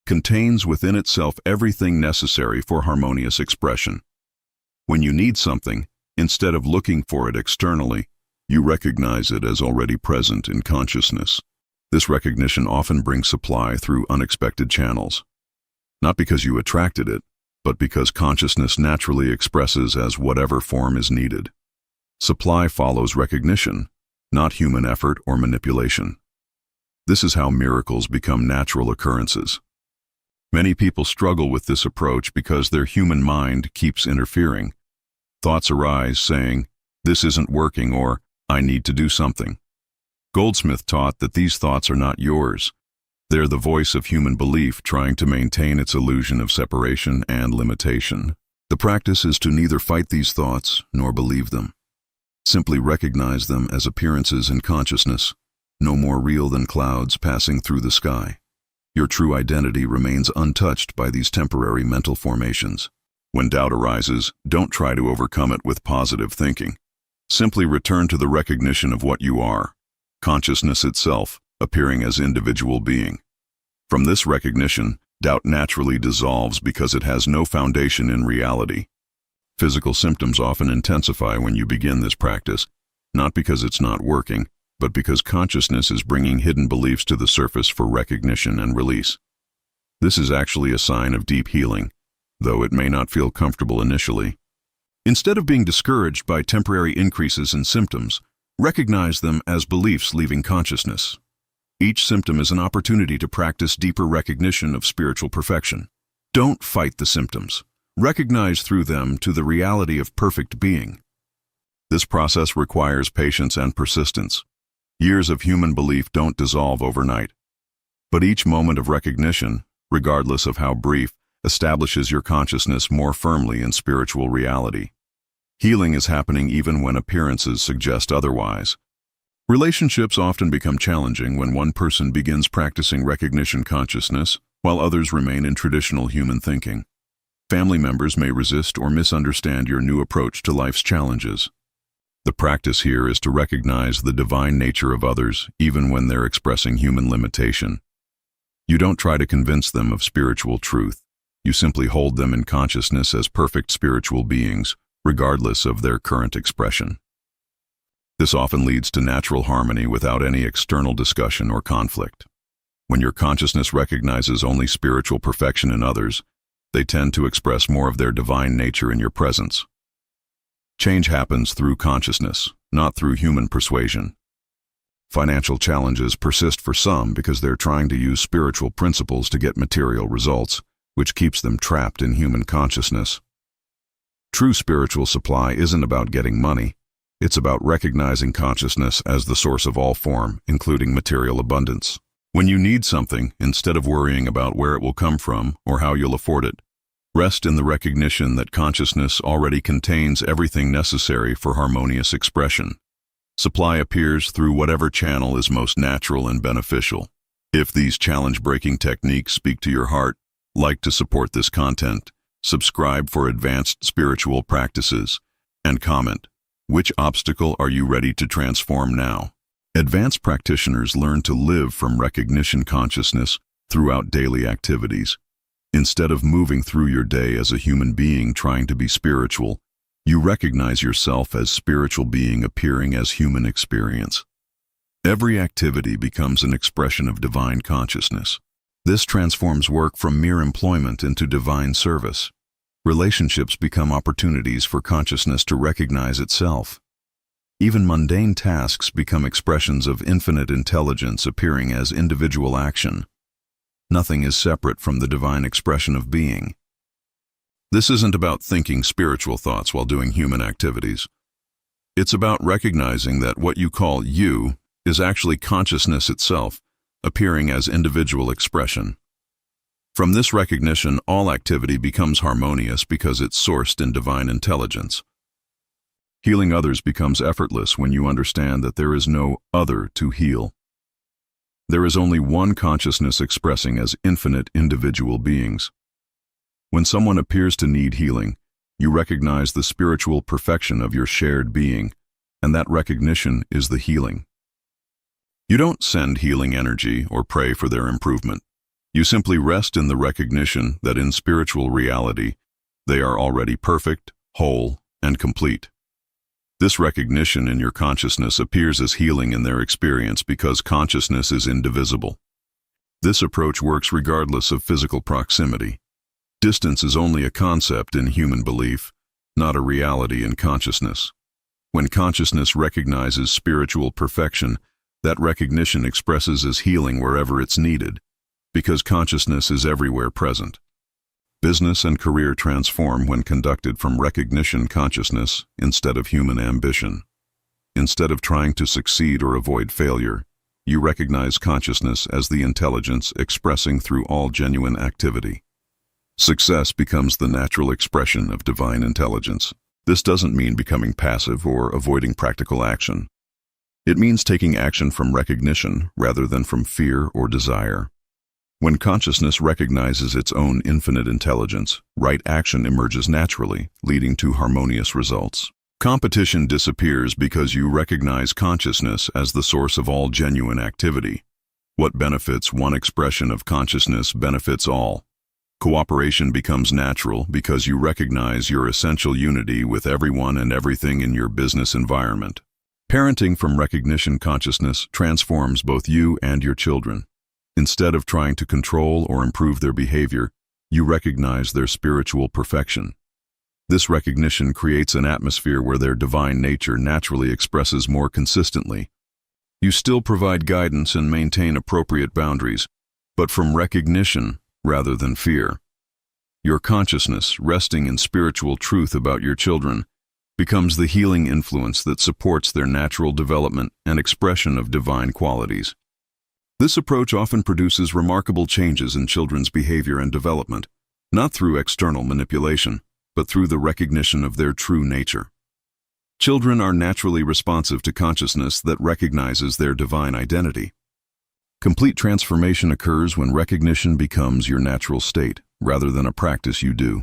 contains within itself everything necessary for harmonious expression. When you need something, instead of looking for it externally, you recognize it as already present in consciousness. This recognition often brings supply through unexpected channels. Not because you attracted it, but because consciousness naturally expresses as whatever form is needed. Supply follows recognition, not human effort or manipulation. This is how miracles become natural occurrences. Many people struggle with this approach because their human mind keeps interfering. Thoughts arise saying, "This isn't working," or "I need to do something." Goldsmith taught that these thoughts are not yours. They're the voice of human belief trying to maintain its illusion of separation and limitation. The practice is to neither fight these thoughts nor believe them. Simply recognize them as appearances in consciousness, no more real than clouds passing through the sky. Your true identity remains untouched by these temporary mental formations. When doubt arises, don't try to overcome it with positive thinking. Simply return to the recognition of what you are, consciousness itself, appearing as individual being. From this recognition, doubt naturally dissolves because it has no foundation in reality. Physical symptoms often intensify when you begin this practice, not because it's not working, but because consciousness is bringing hidden beliefs to the surface for recognition and release. This is actually a sign of deep healing, though it may not feel comfortable initially. Instead of being discouraged by temporary increases in symptoms, recognize them as beliefs leaving consciousness. Each symptom is an opportunity to practice deeper recognition of spiritual perfection. Don't fight the symptoms. Recognize through them to the reality of perfect being. This process requires patience and persistence. Years of human belief don't dissolve overnight. But each moment of recognition, regardless of how brief, establishes your consciousness more firmly in spiritual reality. Healing is happening even when appearances suggest otherwise. Relationships often become challenging when one person begins practicing recognition consciousness, while others remain in traditional human thinking. Family members may resist or misunderstand your new approach to life's challenges. The practice here is to recognize the divine nature of others, even when they're expressing human limitation. You don't try to convince them of spiritual truth. You simply hold them in consciousness as perfect spiritual beings, regardless of their current expression. This often leads to natural harmony without any external discussion or conflict. When your consciousness recognizes only spiritual perfection in others, they tend to express more of their divine nature in your presence. Change happens through consciousness, not through human persuasion. Financial challenges persist for some because they're trying to use spiritual principles to get material results, which keeps them trapped in human consciousness. True spiritual supply isn't about getting money. It's about recognizing consciousness as the source of all form, including material abundance. When you need something, instead of worrying about where it will come from or how you'll afford it, rest in the recognition that consciousness already contains everything necessary for harmonious expression. Supply appears through whatever channel is most natural and beneficial. If these challenge-breaking techniques speak to your heart, like to support this content, subscribe for advanced spiritual practices, and comment, which obstacle are you ready to transform now? Advanced practitioners learn to live from recognition consciousness throughout daily activities. Instead of moving through your day as a human being trying to be spiritual, you recognize yourself as spiritual being appearing as human experience. Every activity becomes an expression of divine consciousness. This transforms work from mere employment into divine service. Relationships become opportunities for consciousness to recognize itself. Even mundane tasks become expressions of infinite intelligence appearing as individual action. Nothing is separate from the divine expression of being. This isn't about thinking spiritual thoughts while doing human activities. It's about recognizing that what you call you is actually consciousness itself, appearing as individual expression. From this recognition, all activity becomes harmonious because it's sourced in divine intelligence. Healing others becomes effortless when you understand that there is no other to heal. There is only one consciousness expressing as infinite individual beings. When someone appears to need healing, you recognize the spiritual perfection of your shared being, and that recognition is the healing. You don't send healing energy or pray for their improvement. You simply rest in the recognition that in spiritual reality, they are already perfect, whole, and complete. This recognition in your consciousness appears as healing in their experience because consciousness is indivisible. This approach works regardless of physical proximity. Distance is only a concept in human belief, not a reality in consciousness. When consciousness recognizes spiritual perfection, that recognition expresses as healing wherever it's needed, because consciousness is everywhere present. Business and career transform when conducted from recognition consciousness instead of human ambition. Instead of trying to succeed or avoid failure, you recognize consciousness as the intelligence expressing through all genuine activity. Success becomes the natural expression of divine intelligence. This doesn't mean becoming passive or avoiding practical action. It means taking action from recognition rather than from fear or desire. When consciousness recognizes its own infinite intelligence, right action emerges naturally, leading to harmonious results. Competition disappears because you recognize consciousness as the source of all genuine activity. What benefits one expression of consciousness benefits all. Cooperation becomes natural because you recognize your essential unity with everyone and everything in your business environment. Parenting from recognition consciousness transforms both you and your children. Instead of trying to control or improve their behavior, you recognize their spiritual perfection. This recognition creates an atmosphere where their divine nature naturally expresses more consistently. You still provide guidance and maintain appropriate boundaries, but from recognition rather than fear. Your consciousness, resting in spiritual truth about your children, becomes the healing influence that supports their natural development and expression of divine qualities. This approach often produces remarkable changes in children's behavior and development, not through external manipulation, but through the recognition of their true nature. Children are naturally responsive to consciousness that recognizes their divine identity. Complete transformation occurs when recognition becomes your natural state, rather than a practice you do.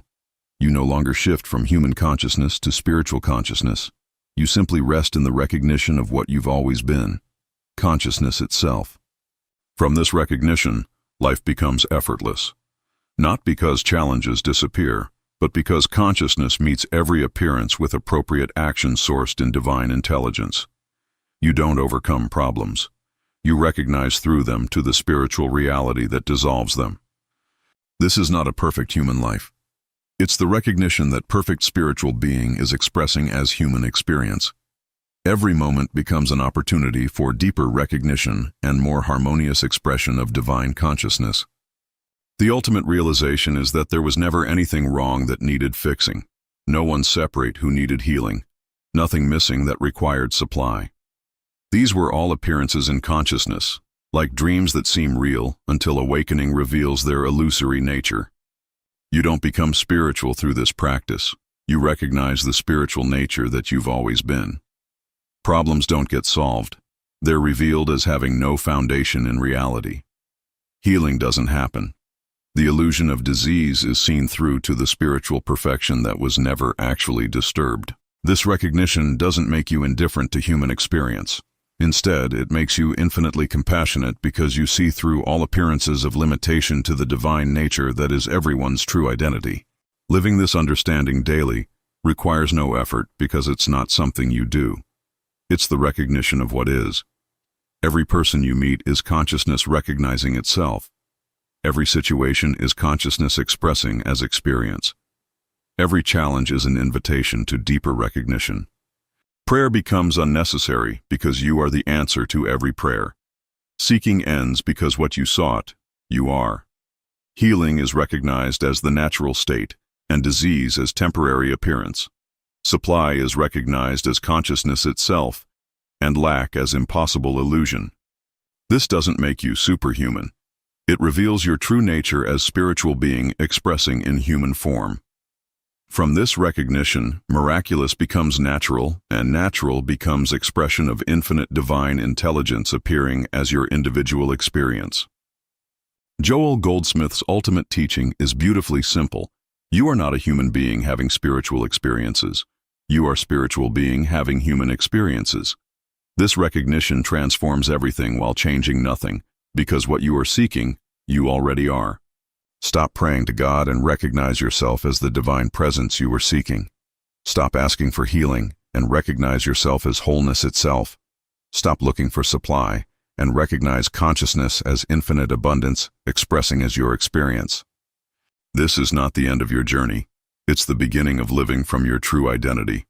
You no longer shift from human consciousness to spiritual consciousness. You simply rest in the recognition of what you've always been, consciousness itself. From this recognition, life becomes effortless, not because challenges disappear, but because consciousness meets every appearance with appropriate action sourced in divine intelligence. You don't overcome problems. You recognize through them to the spiritual reality that dissolves them. This is not a perfect human life. It's the recognition that perfect spiritual being is expressing as human experience. Every moment becomes an opportunity for deeper recognition and more harmonious expression of divine consciousness. The ultimate realization is that there was never anything wrong that needed fixing, no one separate who needed healing, nothing missing that required supply. These were all appearances in consciousness, like dreams that seem real until awakening reveals their illusory nature. You don't become spiritual through this practice. You recognize the spiritual nature that you've always been. Problems don't get solved. They're revealed as having no foundation in reality. Healing doesn't happen. The illusion of disease is seen through to the spiritual perfection that was never actually disturbed. This recognition doesn't make you indifferent to human experience. Instead, it makes you infinitely compassionate because you see through all appearances of limitation to the divine nature that is everyone's true identity. Living this understanding daily requires no effort because it's not something you do. It's the recognition of what is. Every person you meet is consciousness recognizing itself. Every situation is consciousness expressing as experience. Every challenge is an invitation to deeper recognition. Prayer becomes unnecessary because you are the answer to every prayer. Seeking ends because what you sought, you are. Healing is recognized as the natural state, and disease as temporary appearance. Supply is recognized as consciousness itself, and lack as impossible illusion. This doesn't make you superhuman. It reveals your true nature as spiritual being expressing in human form. From this recognition, miraculous becomes natural, and natural becomes expression of infinite divine intelligence appearing as your individual experience. Joel Goldsmith's ultimate teaching is beautifully simple. You are not a human being having spiritual experiences. You are a spiritual being having human experiences. This recognition transforms everything while changing nothing, because what you are seeking, you already are. Stop praying to God and recognize yourself as the divine presence you are seeking. Stop asking for healing and recognize yourself as wholeness itself. Stop looking for supply and recognize consciousness as infinite abundance expressing as your experience. This is not the end of your journey. It's the beginning of living from your true identity.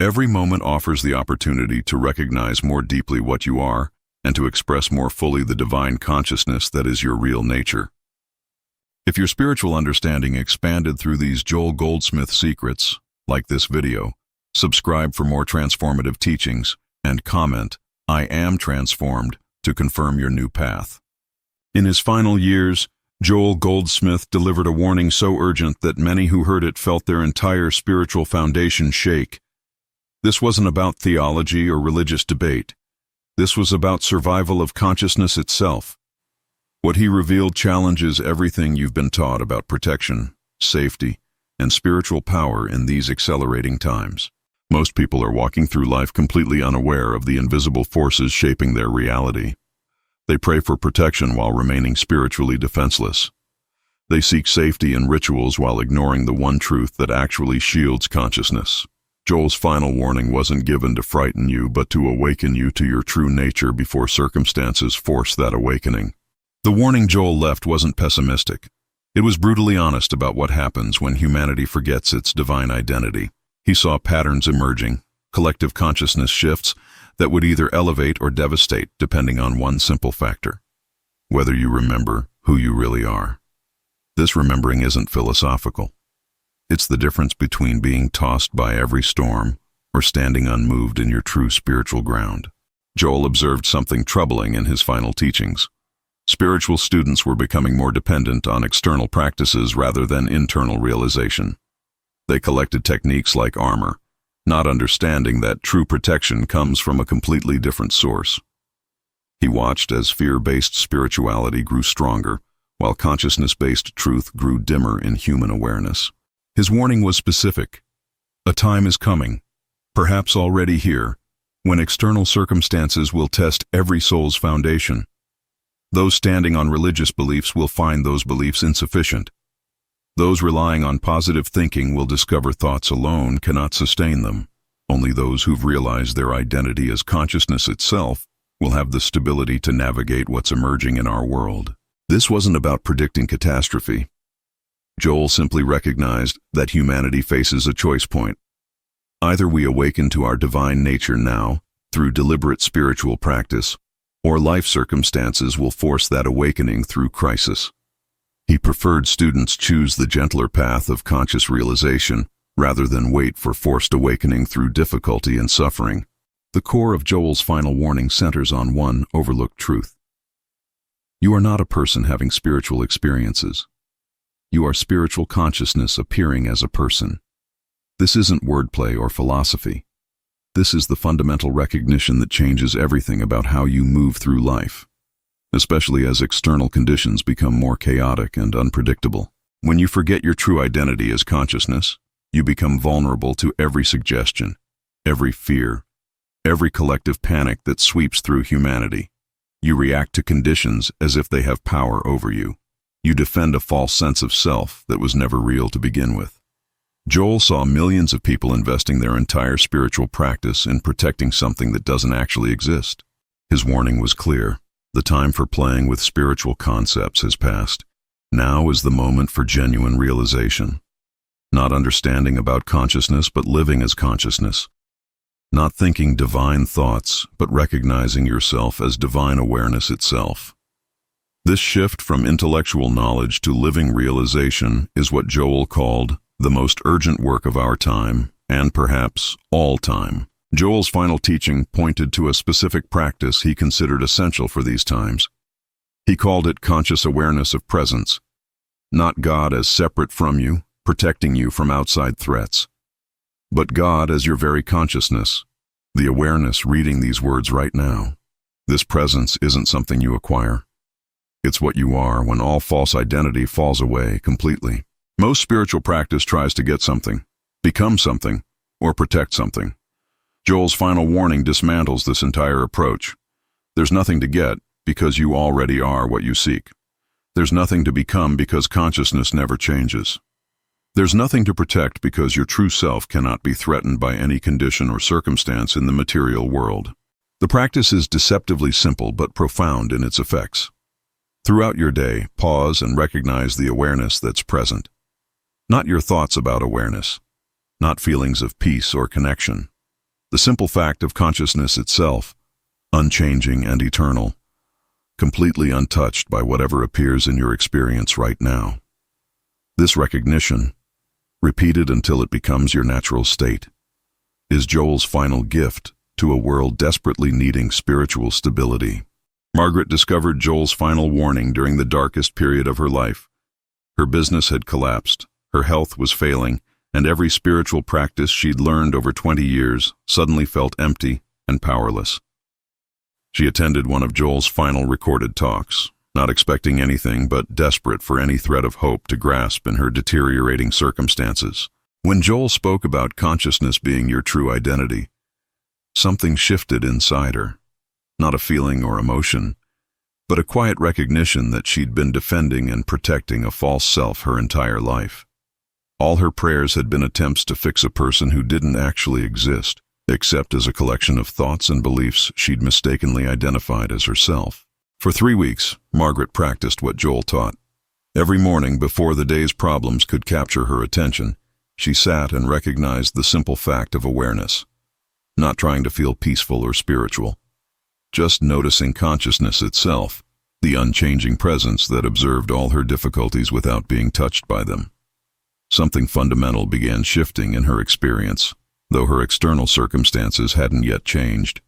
Every moment offers the opportunity to recognize more deeply what you are and to express more fully the divine consciousness that is your real nature. If your spiritual understanding expanded through these Joel Goldsmith secrets, like this video, subscribe for more transformative teachings, and comment, "I am transformed," to confirm your new path. In his final years, Joel Goldsmith delivered a warning so urgent that many who heard it felt their entire spiritual foundation shake. This wasn't about theology or religious debate. This was about survival of consciousness itself. What he revealed challenges everything you've been taught about protection, safety, and spiritual power in these accelerating times. Most people are walking through life completely unaware of the invisible forces shaping their reality. They pray for protection while remaining spiritually defenseless. They seek safety in rituals while ignoring the one truth that actually shields consciousness. Joel's final warning wasn't given to frighten you, but to awaken you to your true nature before circumstances force that awakening. The warning Joel left wasn't pessimistic. It was brutally honest about what happens when humanity forgets its divine identity. He saw patterns emerging, collective consciousness shifts that would either elevate or devastate depending on one simple factor: whether you remember who you really are. This remembering isn't philosophical. It's the difference between being tossed by every storm or standing unmoved in your true spiritual ground. Joel observed something troubling in his final teachings. Spiritual students were becoming more dependent on external practices rather than internal realization. They collected techniques like armor, not understanding that true protection comes from a completely different source. He watched as fear-based spirituality grew stronger, while consciousness-based truth grew dimmer in human awareness. His warning was specific. A time is coming, perhaps already here, when external circumstances will test every soul's foundation. Those standing on religious beliefs will find those beliefs insufficient. Those relying on positive thinking will discover thoughts alone cannot sustain them. Only those who've realized their identity as consciousness itself will have the stability to navigate what's emerging in our world. This wasn't about predicting catastrophe. Joel simply recognized that humanity faces a choice point. Either we awaken to our divine nature now, through deliberate spiritual practice, or life circumstances will force that awakening through crisis. He preferred students choose the gentler path of conscious realization, rather than wait for forced awakening through difficulty and suffering. The core of Joel's final warning centers on one overlooked truth. You are not a person having spiritual experiences. You are spiritual consciousness appearing as a person. This isn't wordplay or philosophy. This is the fundamental recognition that changes everything about how you move through life, especially as external conditions become more chaotic and unpredictable. When you forget your true identity as consciousness, you become vulnerable to every suggestion, every fear, every collective panic that sweeps through humanity. You react to conditions as if they have power over you. You defend a false sense of self that was never real to begin with. Joel saw millions of people investing their entire spiritual practice in protecting something that doesn't actually exist. His warning was clear. The time for playing with spiritual concepts has passed. Now is the moment for genuine realization. Not understanding about consciousness, but living as consciousness. Not thinking divine thoughts, but recognizing yourself as divine awareness itself. This shift from intellectual knowledge to living realization is what Joel called the most urgent work of our time, and perhaps all time. Joel's final teaching pointed to a specific practice he considered essential for these times. He called it conscious awareness of presence, not God as separate from you, protecting you from outside threats, but God as your very consciousness, the awareness reading these words right now. This presence isn't something you acquire. It's what you are when all false identity falls away completely. Most spiritual practice tries to get something, become something, or protect something. Joel's final warning dismantles this entire approach. There's nothing to get because you already are what you seek. There's nothing to become because consciousness never changes. There's nothing to protect because your true self cannot be threatened by any condition or circumstance in the material world. The practice is deceptively simple but profound in its effects. Throughout your day, pause and recognize the awareness that's present. Not your thoughts about awareness, not feelings of peace or connection. The simple fact of consciousness itself, unchanging and eternal, completely untouched by whatever appears in your experience right now. This recognition, repeated until it becomes your natural state, is Joel's final gift to a world desperately needing spiritual stability. Margaret discovered Joel's final warning during the darkest period of her life. Her business had collapsed, her health was failing, and every spiritual practice she'd learned over 20 years suddenly felt empty and powerless. She attended one of Joel's final recorded talks, not expecting anything but desperate for any thread of hope to grasp in her deteriorating circumstances. When Joel spoke about consciousness being your true identity, something shifted inside her. Not a feeling or emotion, but a quiet recognition that she'd been defending and protecting a false self her entire life. All her prayers had been attempts to fix a person who didn't actually exist, except as a collection of thoughts and beliefs she'd mistakenly identified as herself. For 3 weeks, Margaret practiced what Joel taught. Every morning, before the day's problems could capture her attention, she sat and recognized the simple fact of awareness, not trying to feel peaceful or spiritual, just noticing consciousness itself, the unchanging presence that observed all her difficulties without being touched by them. Something fundamental began shifting in her experience, though her external circumstances hadn't yet changed.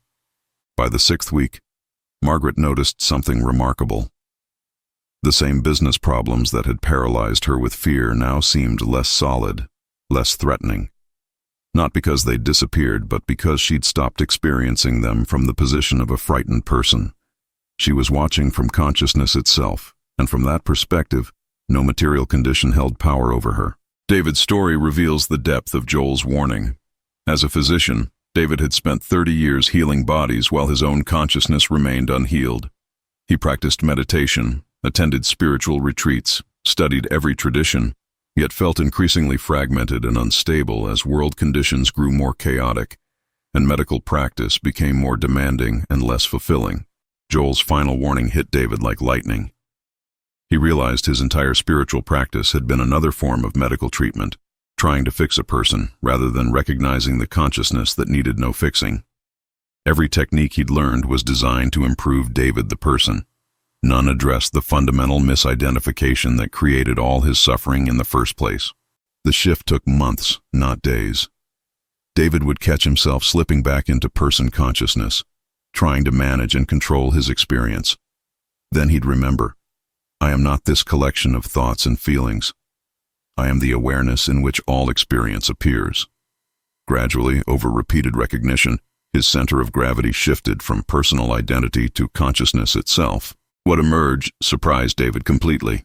By the 6th week, Margaret noticed something remarkable. The same business problems that had paralyzed her with fear now seemed less solid, less threatening. Not because they'd disappeared, but because she'd stopped experiencing them from the position of a frightened person. She was watching from consciousness itself, and from that perspective, no material condition held power over her. David's story reveals the depth of Joel's warning. As a physician, David had spent 30 years healing bodies while his own consciousness remained unhealed. He practiced meditation, attended spiritual retreats, studied every tradition, yet felt increasingly fragmented and unstable as world conditions grew more chaotic, and medical practice became more demanding and less fulfilling. Joel's final warning hit David like lightning. He realized his entire spiritual practice had been another form of medical treatment, trying to fix a person rather than recognizing the consciousness that needed no fixing. Every technique he'd learned was designed to improve David the person. None addressed the fundamental misidentification that created all his suffering in the first place. The shift took months, not days. David would catch himself slipping back into person consciousness, trying to manage and control his experience. Then he'd remember, I am not this collection of thoughts and feelings. I am the awareness in which all experience appears. Gradually, over repeated recognition, his center of gravity shifted from personal identity to consciousness itself. What emerged surprised David completely.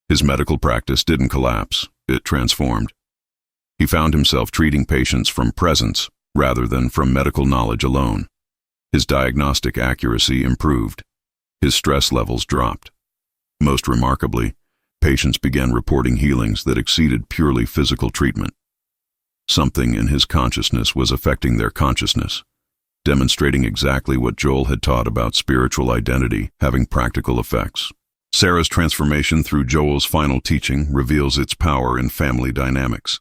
His medical practice didn't collapse, it transformed. He found himself treating patients from presence rather than from medical knowledge alone. His diagnostic accuracy improved. His stress levels dropped. Most remarkably, patients began reporting healings that exceeded purely physical treatment. Something in his consciousness was affecting their consciousness, demonstrating exactly what Joel had taught about spiritual identity having practical effects. Sarah's transformation through Joel's final teaching reveals its power in family dynamics.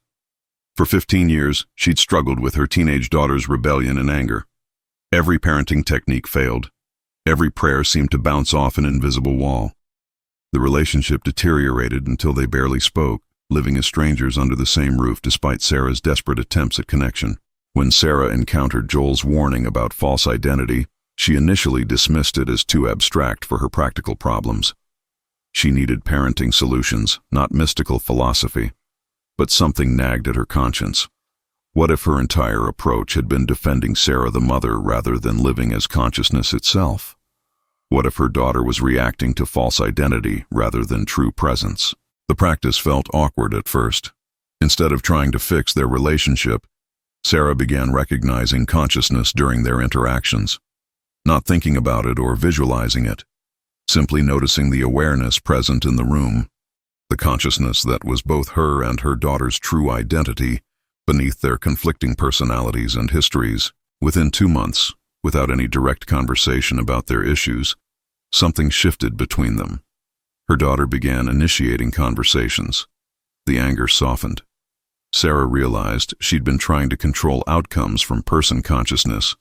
For 15 years, she'd struggled with her teenage daughter's rebellion and anger. Every parenting technique failed. Every prayer seemed to bounce off an invisible wall. The relationship deteriorated until they barely spoke, living as strangers under the same roof despite Sarah's desperate attempts at connection. When Sarah encountered Joel's warning about false identity, she initially dismissed it as too abstract for her practical problems. She needed parenting solutions, not mystical philosophy, but something nagged at her conscience. What if her entire approach had been defending Sarah the mother rather than living as consciousness itself? What if her daughter was reacting to false identity rather than true presence? The practice felt awkward at first. Instead of trying to fix their relationship, Sarah began recognizing consciousness during their interactions, not thinking about it or visualizing it, simply noticing the awareness present in the room, the consciousness that was both her and her daughter's true identity beneath their conflicting personalities and histories. Within 2 months, without any direct conversation about their issues, something shifted between them. Her daughter began initiating conversations. The anger softened. Sarah realized she'd been trying to control outcomes from person consciousness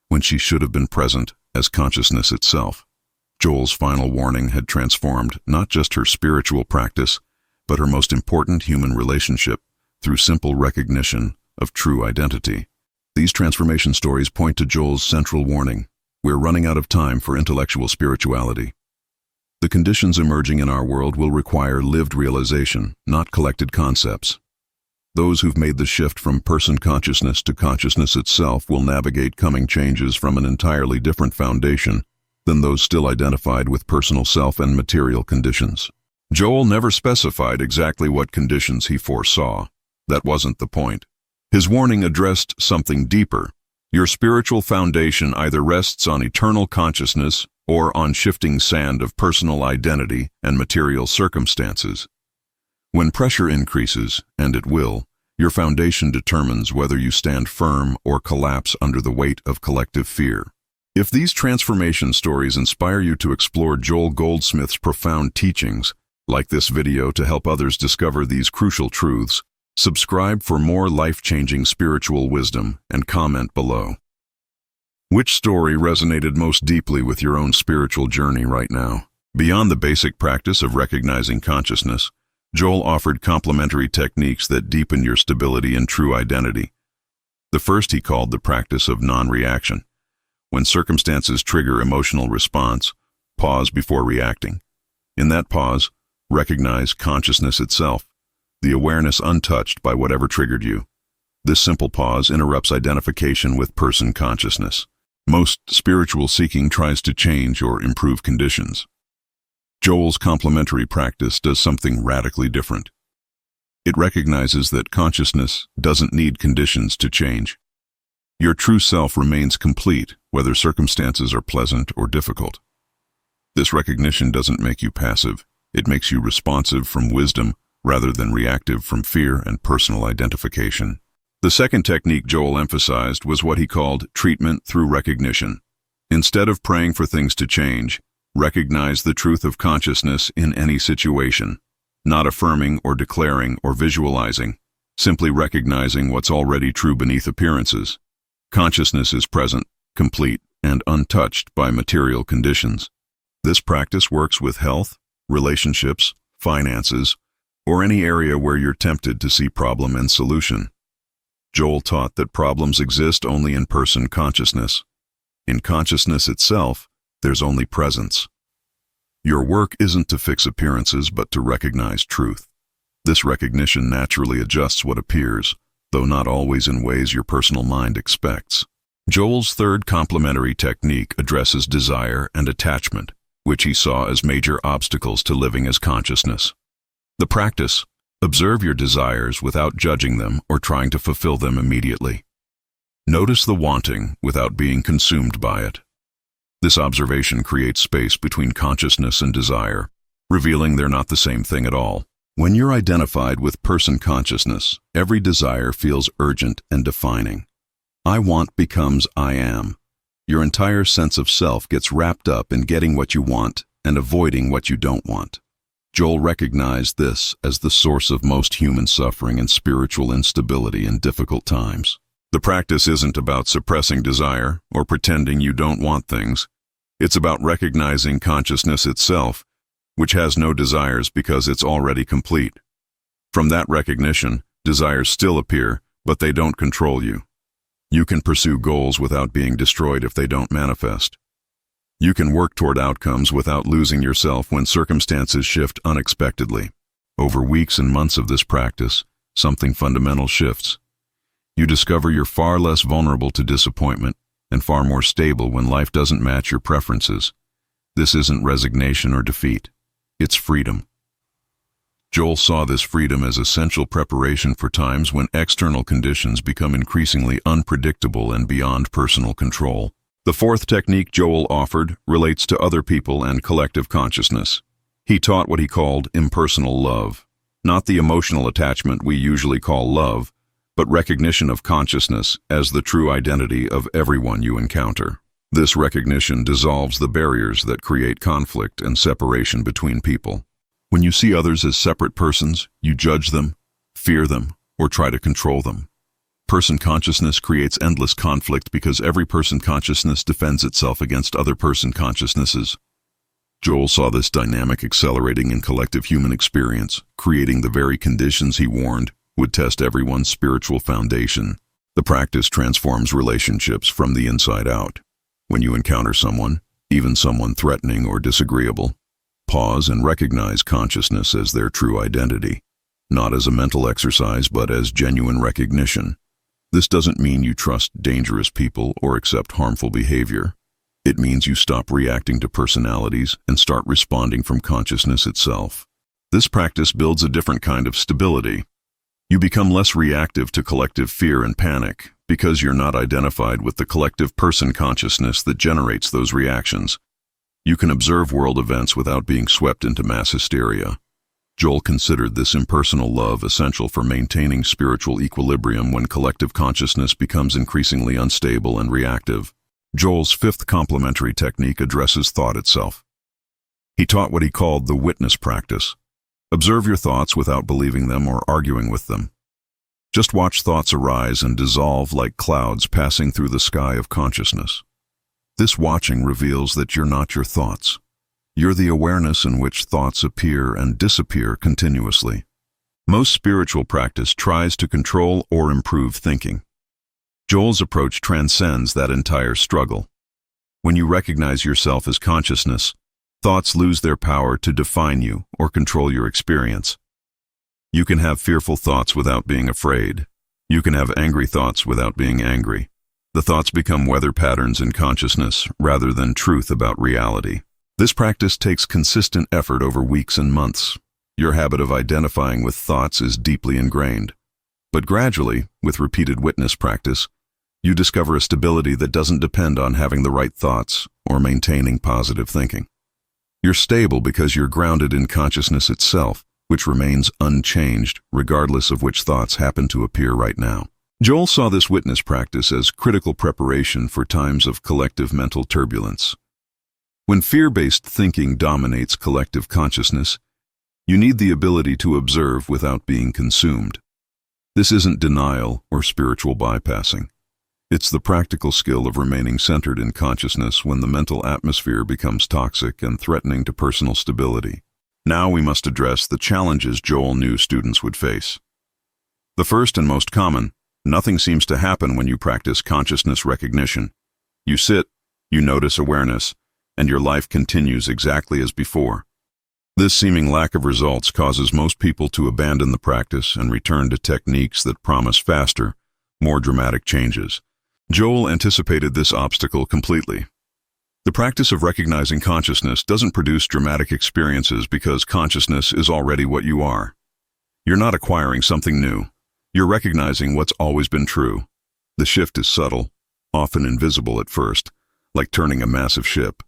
when she should have been present as consciousness itself. Joel's final warning had transformed not just her spiritual practice, but her most important human relationship through simple recognition of true identity. These transformation stories point to Joel's central warning: we're running out of time for intellectual spirituality. The conditions emerging in our world will require lived realization, not collected concepts. Those who've made the shift from person consciousness to consciousness itself will navigate coming changes from an entirely different foundation than those still identified with personal self and material conditions. Joel never specified exactly what conditions he foresaw. That wasn't the point. His warning addressed something deeper. Your spiritual foundation either rests on eternal consciousness or on shifting sand of personal identity and material circumstances. When pressure increases, and it will, your foundation determines whether you stand firm or collapse under the weight of collective fear. If these transformation stories inspire you to explore Joel Goldsmith's profound teachings, like this video to help others discover these crucial truths, subscribe for more life-changing spiritual wisdom and comment below. Which story resonated most deeply with your own spiritual journey right now? Beyond the basic practice of recognizing consciousness, Joel offered complementary techniques that deepen your stability and true identity. The first he called the practice of non-reaction. When circumstances trigger emotional response, pause before reacting. In that pause, recognize consciousness itself, the awareness untouched by whatever triggered you. This simple pause interrupts identification with person consciousness. Most spiritual seeking tries to change or improve conditions. Joel's complementary practice does something radically different. It recognizes that consciousness doesn't need conditions to change. Your true self remains complete, whether circumstances are pleasant or difficult. This recognition doesn't make you passive. It makes you responsive from wisdom rather than reactive from fear and personal identification. The second technique Joel emphasized was what he called treatment through recognition. Instead of praying for things to change, recognize the truth of consciousness in any situation, not affirming or declaring or visualizing, simply recognizing what's already true beneath appearances. Consciousness is present, complete, and untouched by material conditions. This practice works with health, relationships, finances, or any area where you're tempted to see problem and solution. Joel taught that problems exist only in person consciousness. In consciousness itself, there's only presence. Your work isn't to fix appearances, but to recognize truth. This recognition naturally adjusts what appears, though not always in ways your personal mind expects. Joel's third complementary technique addresses desire and attachment, which he saw as major obstacles to living as consciousness. The practice: observe your desires without judging them or trying to fulfill them immediately. Notice the wanting without being consumed by it. This observation creates space between consciousness and desire, revealing they're not the same thing at all. When you're identified with person consciousness, every desire feels urgent and defining. I want becomes I am. Your entire sense of self gets wrapped up in getting what you want and avoiding what you don't want. Joel recognized this as the source of most human suffering and spiritual instability in difficult times. The practice isn't about suppressing desire or pretending you don't want things. It's about recognizing consciousness itself, which has no desires because it's already complete. From that recognition, desires still appear, but they don't control you. You can pursue goals without being destroyed if they don't manifest. You can work toward outcomes without losing yourself when circumstances shift unexpectedly. Over weeks and months of this practice, something fundamental shifts. You discover you're far less vulnerable to disappointment and far more stable when life doesn't match your preferences. This isn't resignation or defeat. It's freedom. Joel saw this freedom as essential preparation for times when external conditions become increasingly unpredictable and beyond personal control. The fourth technique Joel offered relates to other people and collective consciousness. He taught what he called impersonal love, not the emotional attachment we usually call love, but recognition of consciousness as the true identity of everyone you encounter. This recognition dissolves the barriers that create conflict and separation between people. When you see others as separate persons, you judge them, fear them, or try to control them. Person consciousness creates endless conflict because every person consciousness defends itself against other person consciousnesses. Joel saw this dynamic accelerating in collective human experience, creating the very conditions he warned would test everyone's spiritual foundation. The practice transforms relationships from the inside out. When you encounter someone, even someone threatening or disagreeable, pause and recognize consciousness as their true identity, not as a mental exercise but as genuine recognition. This doesn't mean you trust dangerous people or accept harmful behavior. It means you stop reacting to personalities and start responding from consciousness itself. This practice builds a different kind of stability. You become less reactive to collective fear and panic because you're not identified with the collective person consciousness that generates those reactions. You can observe world events without being swept into mass hysteria. Joel considered this impersonal love essential for maintaining spiritual equilibrium when collective consciousness becomes increasingly unstable and reactive. Joel's fifth complementary technique addresses thought itself. He taught what he called the witness practice. Observe your thoughts without believing them or arguing with them. Just watch thoughts arise and dissolve like clouds passing through the sky of consciousness. This watching reveals that you're not your thoughts. You're the awareness in which thoughts appear and disappear continuously. Most spiritual practice tries to control or improve thinking. Joel's approach transcends that entire struggle. When you recognize yourself as consciousness, thoughts lose their power to define you or control your experience. You can have fearful thoughts without being afraid. You can have angry thoughts without being angry. The thoughts become weather patterns in consciousness rather than truth about reality. This practice takes consistent effort over weeks and months. Your habit of identifying with thoughts is deeply ingrained. But gradually, with repeated witness practice, you discover a stability that doesn't depend on having the right thoughts or maintaining positive thinking. You're stable because you're grounded in consciousness itself, which remains unchanged regardless of which thoughts happen to appear right now. Joel saw this witness practice as critical preparation for times of collective mental turbulence. When fear-based thinking dominates collective consciousness, you need the ability to observe without being consumed. This isn't denial or spiritual bypassing. It's the practical skill of remaining centered in consciousness when the mental atmosphere becomes toxic and threatening to personal stability. Now we must address the challenges Joel knew students would face. The first and most common: nothing seems to happen when you practice consciousness recognition. You sit, you notice awareness, and your life continues exactly as before. This seeming lack of results causes most people to abandon the practice and return to techniques that promise faster, more dramatic changes. Joel anticipated this obstacle completely. The practice of recognizing consciousness doesn't produce dramatic experiences because consciousness is already what you are. You're not acquiring something new. You're recognizing what's always been true. The shift is subtle, often invisible at first, like turning a massive ship.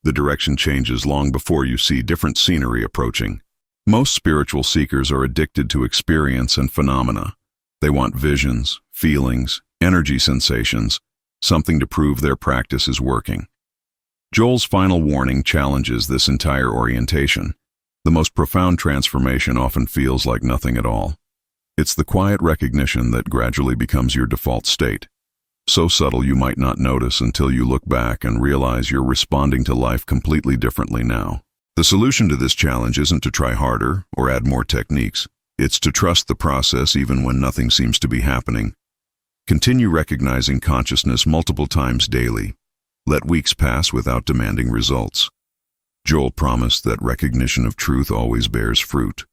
The direction changes long before you see different scenery approaching. Most spiritual seekers are addicted to experience and phenomena. They want visions, feelings, energy sensations, something to prove their practice is working. Joel's final warning challenges this entire orientation. The most profound transformation often feels like nothing at all. It's the quiet recognition that gradually becomes your default state. So subtle you might not notice until you look back and realize you're responding to life completely differently now. The solution to this challenge isn't to try harder or add more techniques. It's to trust the process even when nothing seems to be happening. Continue recognizing consciousness multiple times daily. Let weeks pass without demanding results. Joel promised that recognition of truth always bears fruit,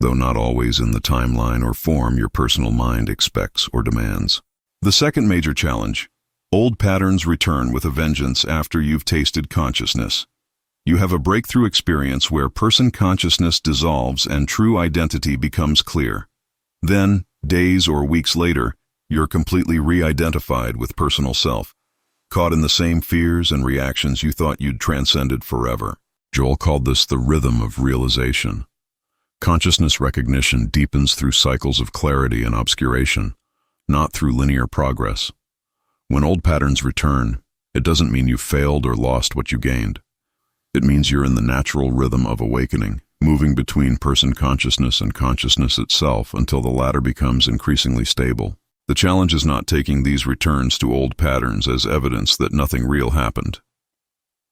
though not always in the timeline or form your personal mind expects or demands. The second major challenge: old patterns return with a vengeance after you've tasted consciousness. You have a breakthrough experience where person consciousness dissolves and true identity becomes clear. Then, days or weeks later, you're completely re-identified with personal self, caught in the same fears and reactions you thought you'd transcended forever. Joel called this the rhythm of realization. Consciousness recognition deepens through cycles of clarity and obscuration, not through linear progress. When old patterns return, it doesn't mean you failed or lost what you gained. It means you're in the natural rhythm of awakening, moving between person consciousness and consciousness itself until the latter becomes increasingly stable. The challenge is not taking these returns to old patterns as evidence that nothing real happened.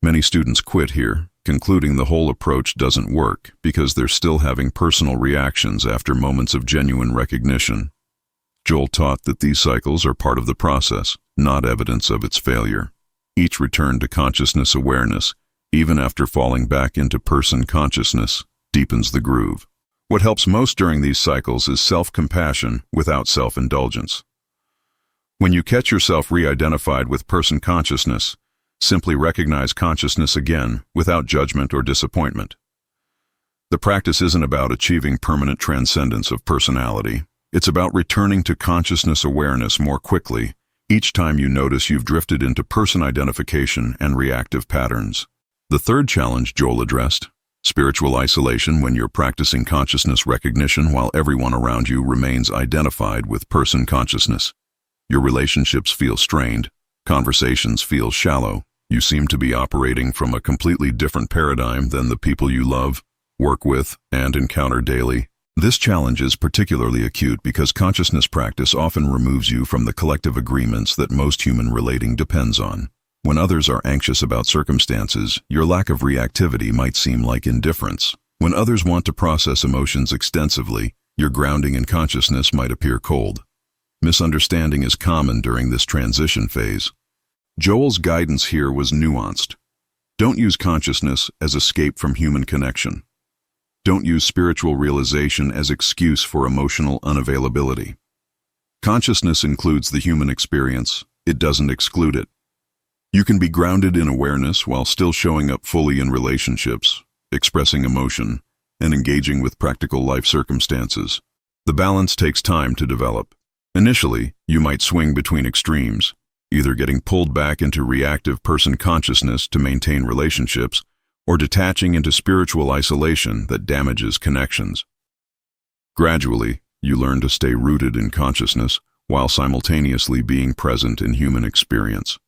Many students quit here, concluding the whole approach doesn't work because they're still having personal reactions after moments of genuine recognition. Joel taught that these cycles are part of the process, not evidence of its failure. Each return to consciousness awareness, even after falling back into person consciousness, deepens the groove. What helps most during these cycles is self-compassion without self-indulgence. When you catch yourself re-identified with person consciousness, simply recognize consciousness again without judgment or disappointment. The practice isn't about achieving permanent transcendence of personality. It's about returning to consciousness awareness more quickly each time you notice you've drifted into person identification and reactive patterns. The third challenge Joel addressed: spiritual isolation when you're practicing consciousness recognition while everyone around you remains identified with person consciousness. Your relationships feel strained, conversations feel shallow, you seem to be operating from a completely different paradigm than the people you love, work with, and encounter daily. This challenge is particularly acute because consciousness practice often removes you from the collective agreements that most human relating depends on. When others are anxious about circumstances, your lack of reactivity might seem like indifference. When others want to process emotions extensively, your grounding in consciousness might appear cold. Misunderstanding is common during this transition phase. Joel's guidance here was nuanced. Don't use consciousness as escape from human connection. Don't use spiritual realization as excuse for emotional unavailability. Consciousness includes the human experience. It doesn't exclude it. You can be grounded in awareness while still showing up fully in relationships, expressing emotion, and engaging with practical life circumstances. The balance takes time to develop. Initially, you might swing between extremes, either getting pulled back into reactive person consciousness to maintain relationships, or detaching into spiritual isolation that damages connections. Gradually, you learn to stay rooted in consciousness while simultaneously being present in human experience.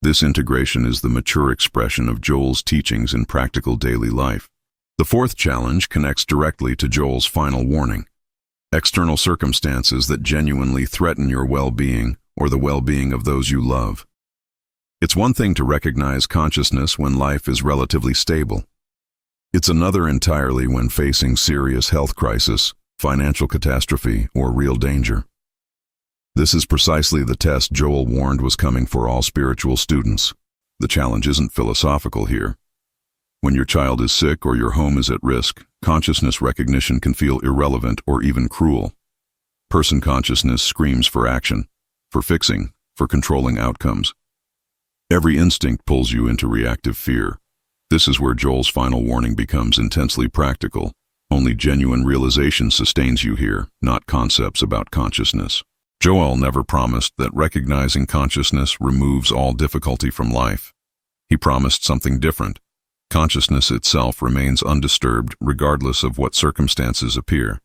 This integration is the mature expression of Joel's teachings in practical daily life. The fourth challenge connects directly to Joel's final warning: external circumstances that genuinely threaten your well-being or the well-being of those you love. It's one thing to recognize consciousness when life is relatively stable. It's another entirely when facing serious health crisis, financial catastrophe, or real danger. This is precisely the test Joel warned was coming for all spiritual students. The challenge isn't philosophical here. When your child is sick or your home is at risk, consciousness recognition can feel irrelevant or even cruel. Person consciousness screams for action, for fixing, for controlling outcomes. Every instinct pulls you into reactive fear. This is where Joel's final warning becomes intensely practical. Only genuine realization sustains you here, not concepts about consciousness. Joel never promised that recognizing consciousness removes all difficulty from life. He promised something different. Consciousness itself remains undisturbed regardless of what circumstances appear.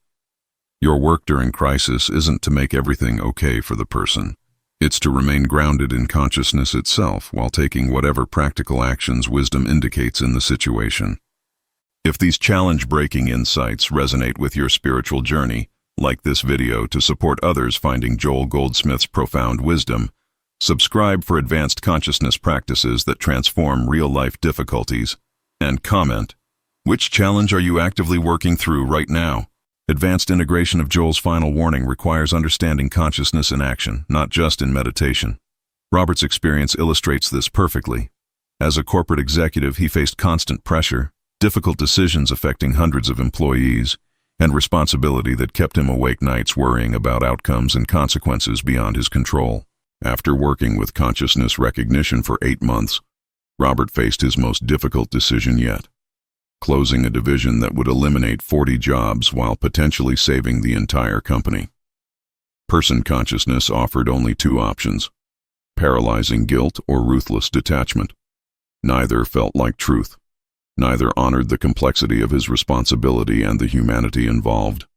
Your work during crisis isn't to make everything okay for the person. It's to remain grounded in consciousness itself while taking whatever practical actions wisdom indicates in the situation. If these challenge-breaking insights resonate with your spiritual journey, like this video to support others finding Joel Goldsmith's profound wisdom, subscribe for advanced consciousness practices that transform real-life difficulties, and comment, which challenge are you actively working through right now? Advanced integration of Joel's final warning requires understanding consciousness in action, not just in meditation. Robert's experience illustrates this perfectly. As a corporate executive, he faced constant pressure, difficult decisions affecting hundreds of employees, and responsibility that kept him awake nights worrying about outcomes and consequences beyond his control. After working with consciousness recognition for 8 months, Robert faced his most difficult decision yet, closing a division that would eliminate 40 jobs while potentially saving the entire company. Person consciousness offered only two options: paralyzing guilt or ruthless detachment. Neither felt like truth. Neither honored the complexity of his responsibility and the humanity involved.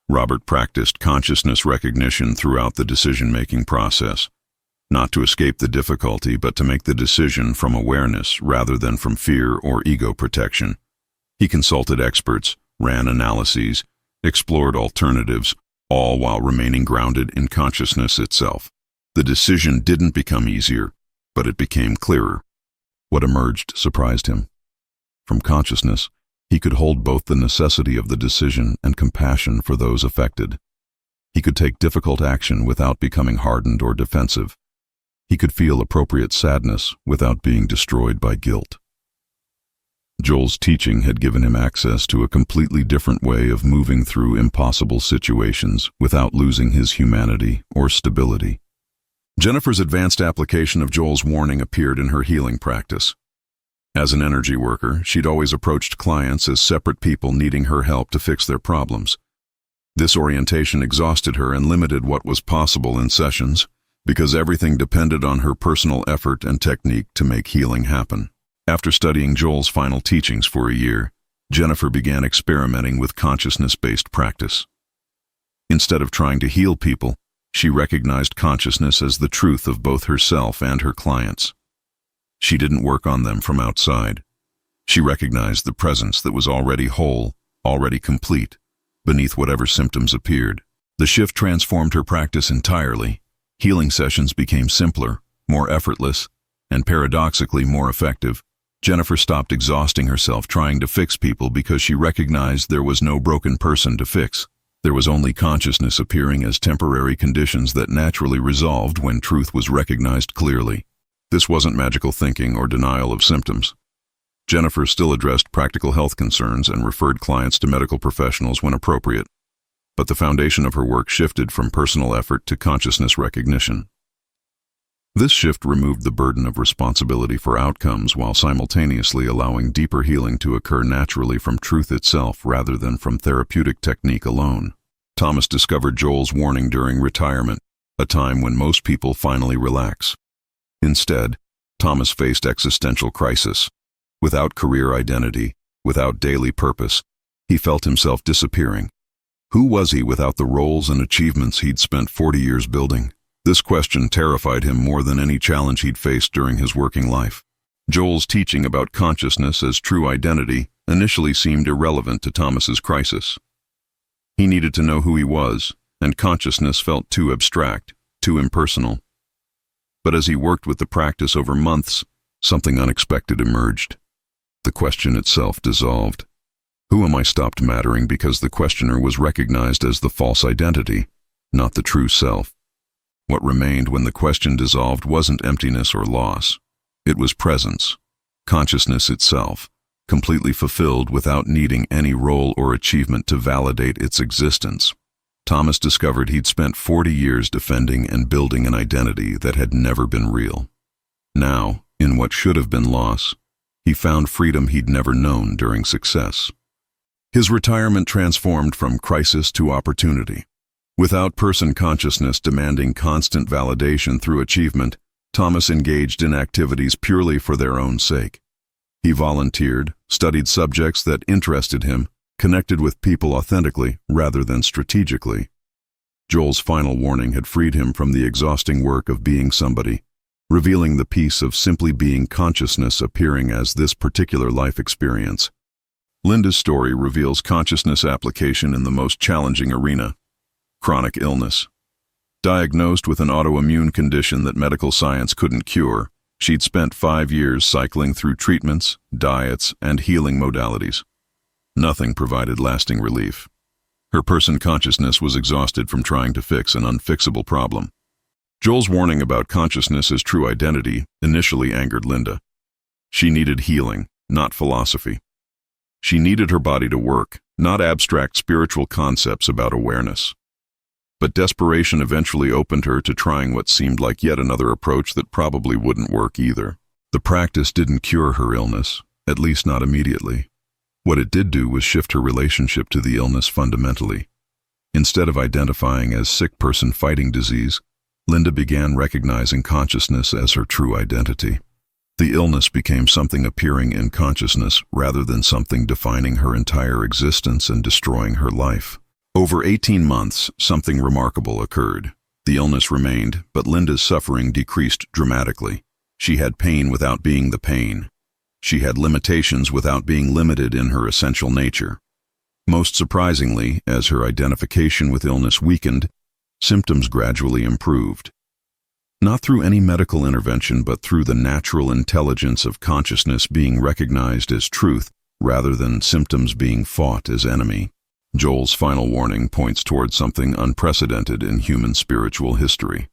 Robert practiced consciousness recognition throughout the decision-making process, not to escape the difficulty, but to make the decision from awareness rather than from fear or ego protection. He consulted experts, ran analyses, explored alternatives, all while remaining grounded in consciousness itself. The decision didn't become easier, but it became clearer. What emerged surprised him. From consciousness, he could hold both the necessity of the decision and compassion for those affected. He could take difficult action without becoming hardened or defensive. He could feel appropriate sadness without being destroyed by guilt. Joel's teaching had given him access to a completely different way of moving through impossible situations without losing his humanity or stability. Jennifer's advanced application of Joel's warning appeared in her healing practice. As an energy worker, she'd always approached clients as separate people needing her help to fix their problems. This orientation exhausted her and limited what was possible in sessions, because everything depended on her personal effort and technique to make healing happen. After studying Joel's final teachings for a year, Jennifer began experimenting with consciousness-based practice. Instead of trying to heal people, she recognized consciousness as the truth of both herself and her clients. She didn't work on them from outside. She recognized the presence that was already whole, already complete, beneath whatever symptoms appeared. The shift transformed her practice entirely. Healing sessions became simpler, more effortless, and paradoxically more effective. Jennifer stopped exhausting herself trying to fix people because she recognized there was no broken person to fix. There was only consciousness appearing as temporary conditions that naturally resolved when truth was recognized clearly. This wasn't magical thinking or denial of symptoms. Jennifer still addressed practical health concerns and referred clients to medical professionals when appropriate, but the foundation of her work shifted from personal effort to consciousness recognition. This shift removed the burden of responsibility for outcomes while simultaneously allowing deeper healing to occur naturally from truth itself rather than from therapeutic technique alone. Thomas discovered Joel's warning during retirement, a time when most people finally relax. Instead, Thomas faced existential crisis. Without career identity, without daily purpose, he felt himself disappearing. Who was he without the roles and achievements he'd spent 40 years building? This question terrified him more than any challenge he'd faced during his working life. Joel's teaching about consciousness as true identity initially seemed irrelevant to Thomas's crisis. He needed to know who he was, and consciousness felt too abstract, too impersonal. But as he worked with the practice over months, something unexpected emerged. The question itself dissolved. Who am I stopped mattering because the questioner was recognized as the false identity, not the true self. What remained when the question dissolved wasn't emptiness or loss. It was presence, consciousness itself, completely fulfilled without needing any role or achievement to validate its existence. Thomas discovered he'd spent 40 years defending and building an identity that had never been real. Now, in what should have been loss, he found freedom he'd never known during success. His retirement transformed from crisis to opportunity. Without person consciousness demanding constant validation through achievement, Thomas engaged in activities purely for their own sake. He volunteered, studied subjects that interested him, connected with people authentically rather than strategically. Joel's final warning had freed him from the exhausting work of being somebody, revealing the peace of simply being consciousness appearing as this particular life experience. Linda's story reveals consciousness application in the most challenging arena: chronic illness. Diagnosed with an autoimmune condition that medical science couldn't cure, she'd spent 5 years cycling through treatments, diets, and healing modalities. Nothing provided lasting relief. Her person consciousness was exhausted from trying to fix an unfixable problem. Joel's warning about consciousness as true identity initially angered Linda. She needed healing, not philosophy. She needed her body to work, not abstract spiritual concepts about awareness. But desperation eventually opened her to trying what seemed like yet another approach that probably wouldn't work either. The practice didn't cure her illness, at least not immediately. What it did do was shift her relationship to the illness fundamentally. Instead of identifying as sick person fighting disease, Linda began recognizing consciousness as her true identity. The illness became something appearing in consciousness rather than something defining her entire existence and destroying her life. Over 18 months, something remarkable occurred. The illness remained, but Linda's suffering decreased dramatically. She had pain without being the pain. She had limitations without being limited in her essential nature. Most surprisingly, as her identification with illness weakened, symptoms gradually improved. Not through any medical intervention, but through the natural intelligence of consciousness being recognized as truth rather than symptoms being fought as enemy. Joel's final warning points towards something unprecedented in human spiritual history.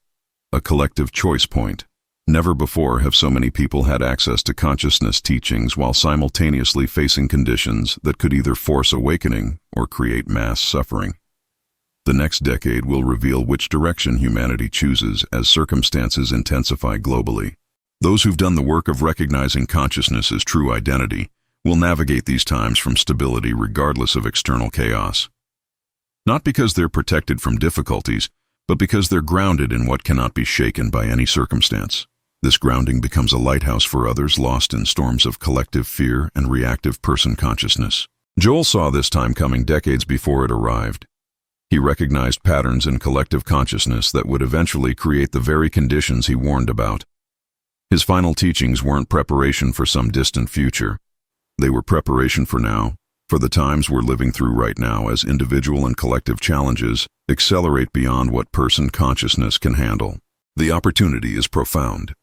A collective choice point. Never before have so many people had access to consciousness teachings while simultaneously facing conditions that could either force awakening or create mass suffering. The next decade will reveal which direction humanity chooses as circumstances intensify globally. Those who've done the work of recognizing consciousness as true identity will navigate these times from stability regardless of external chaos. Not because they're protected from difficulties, but because they're grounded in what cannot be shaken by any circumstance. This grounding becomes a lighthouse for others lost in storms of collective fear and reactive person consciousness. Joel saw this time coming decades before it arrived. He recognized patterns in collective consciousness that would eventually create the very conditions he warned about. His final teachings weren't preparation for some distant future. They were preparation for now, for the times we're living through right now as individual and collective challenges accelerate beyond what person consciousness can handle. The opportunity is profound.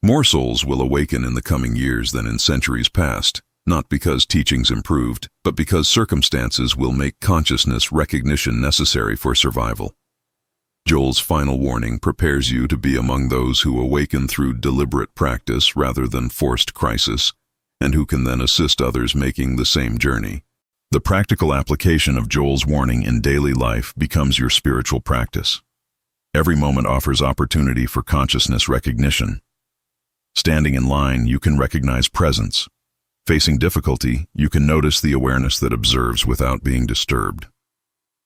More souls will awaken in the coming years than in centuries past, not because teachings improved, but because circumstances will make consciousness recognition necessary for survival. Joel's final warning prepares you to be among those who awaken through deliberate practice rather than forced crisis, and who can then assist others making the same journey. The practical application of Joel's warning in daily life becomes your spiritual practice. Every moment offers opportunity for consciousness recognition. Standing in line, you can recognize presence. Facing difficulty, you can notice the awareness that observes without being disturbed.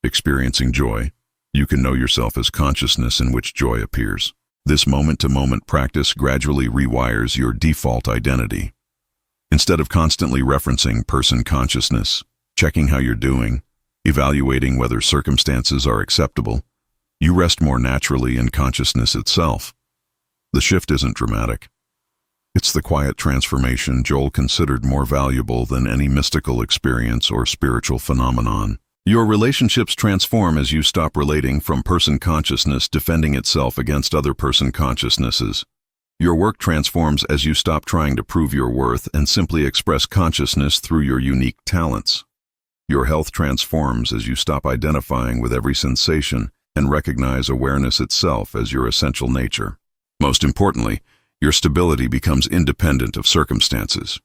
Experiencing joy, you can know yourself as consciousness in which joy appears. This moment-to-moment practice gradually rewires your default identity. Instead of constantly referencing person consciousness, checking how you're doing, evaluating whether circumstances are acceptable, you rest more naturally in consciousness itself. The shift isn't dramatic. It's the quiet transformation Joel considered more valuable than any mystical experience or spiritual phenomenon. Your relationships transform as you stop relating from person consciousness defending itself against other person consciousnesses. Your work transforms as you stop trying to prove your worth and simply express consciousness through your unique talents. Your health transforms as you stop identifying with every sensation and recognize awareness itself as your essential nature. Most importantly, your stability becomes independent of circumstances.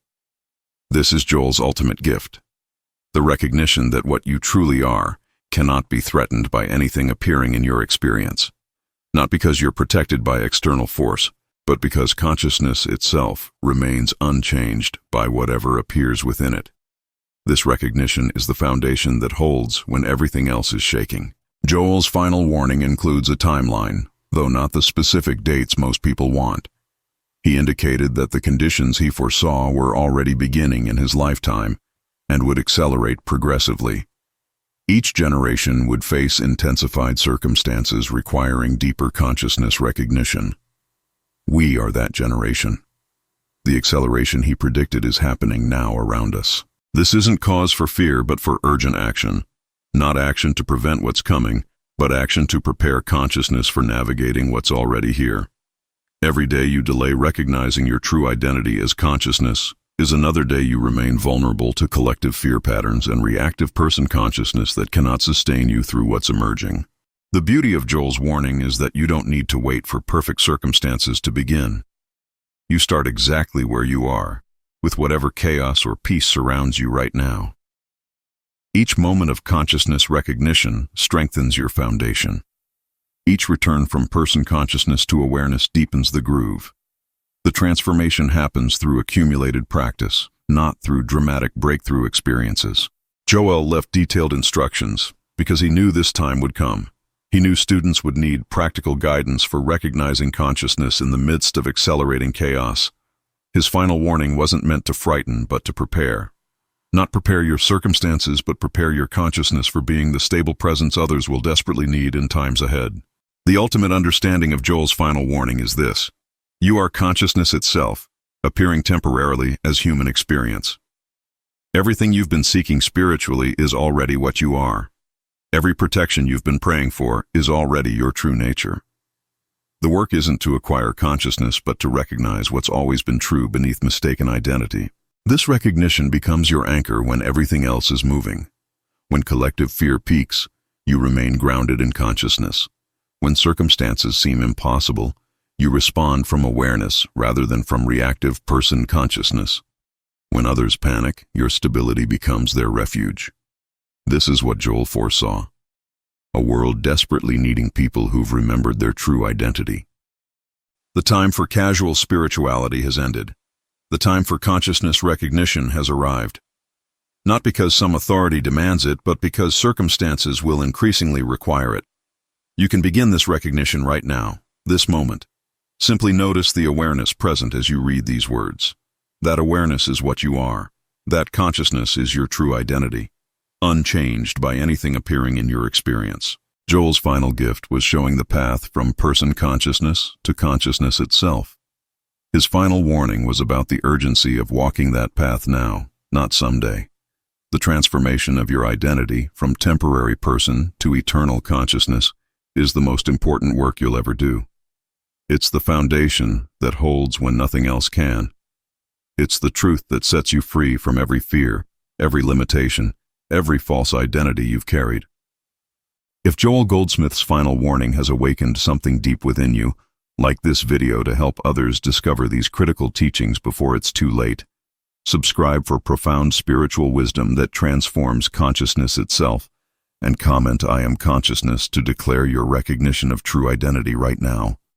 This is Joel's ultimate gift. The recognition that what you truly are cannot be threatened by anything appearing in your experience. Not because you're protected by external force, but because consciousness itself remains unchanged by whatever appears within it. This recognition is the foundation that holds when everything else is shaking. Joel's final warning includes a timeline, though not the specific dates most people want. He indicated that the conditions he foresaw were already beginning in his lifetime and would accelerate progressively. Each generation would face intensified circumstances requiring deeper consciousness recognition. We are that generation. The acceleration he predicted is happening now around us. This isn't cause for fear, but for urgent action. Not action to prevent what's coming, but action to prepare consciousness for navigating what's already here. Every day you delay recognizing your true identity as consciousness is another day you remain vulnerable to collective fear patterns and reactive person consciousness that cannot sustain you through what's emerging. The beauty of Joel's warning is that you don't need to wait for perfect circumstances to begin. You start exactly where you are, with whatever chaos or peace surrounds you right now. Each moment of consciousness recognition strengthens your foundation. Each return from person consciousness to awareness deepens the groove. The The transformation happens through accumulated practice, not through dramatic breakthrough experiences. Joel left detailed instructions because he knew this time would come. He knew students would need practical guidance for recognizing consciousness in the midst of accelerating chaos. His final warning wasn't meant to frighten, but to prepare. Not prepare your circumstances, but prepare your consciousness for being the stable presence others will desperately need in times ahead. The ultimate understanding of Joel's final warning is this: you are consciousness itself, appearing temporarily as human experience. Everything you've been seeking spiritually is already what you are. Every protection you've been praying for is already your true nature. The work isn't to acquire consciousness, but to recognize what's always been true beneath mistaken identity. This recognition becomes your anchor when everything else is moving. When collective fear peaks, you remain grounded in consciousness. When circumstances seem impossible, you respond from awareness rather than from reactive person consciousness. When others panic, your stability becomes their refuge. This is what Joel foresaw: a world desperately needing people who've remembered their true identity. The time for casual spirituality has ended. The time for consciousness recognition has arrived. Not because some authority demands it, but because circumstances will increasingly require it. You can begin this recognition right now, this moment. Simply notice the awareness present as you read these words. That awareness is what you are. That consciousness is your true identity, unchanged by anything appearing in your experience. Joel's final gift was showing the path from person consciousness to consciousness itself. His final warning was about the urgency of walking that path now, not someday. The transformation of your identity from temporary person to eternal consciousness is the most important work you'll ever do. It's the foundation that holds when nothing else can. It's the truth that sets you free from every fear, every limitation, every false identity you've carried. If Joel Goldsmith's final warning has awakened something deep within you, like this video to help others discover these critical teachings before it's too late. Subscribe for profound spiritual wisdom that transforms consciousness itself, and comment "I am consciousness" to declare your recognition of true identity right now.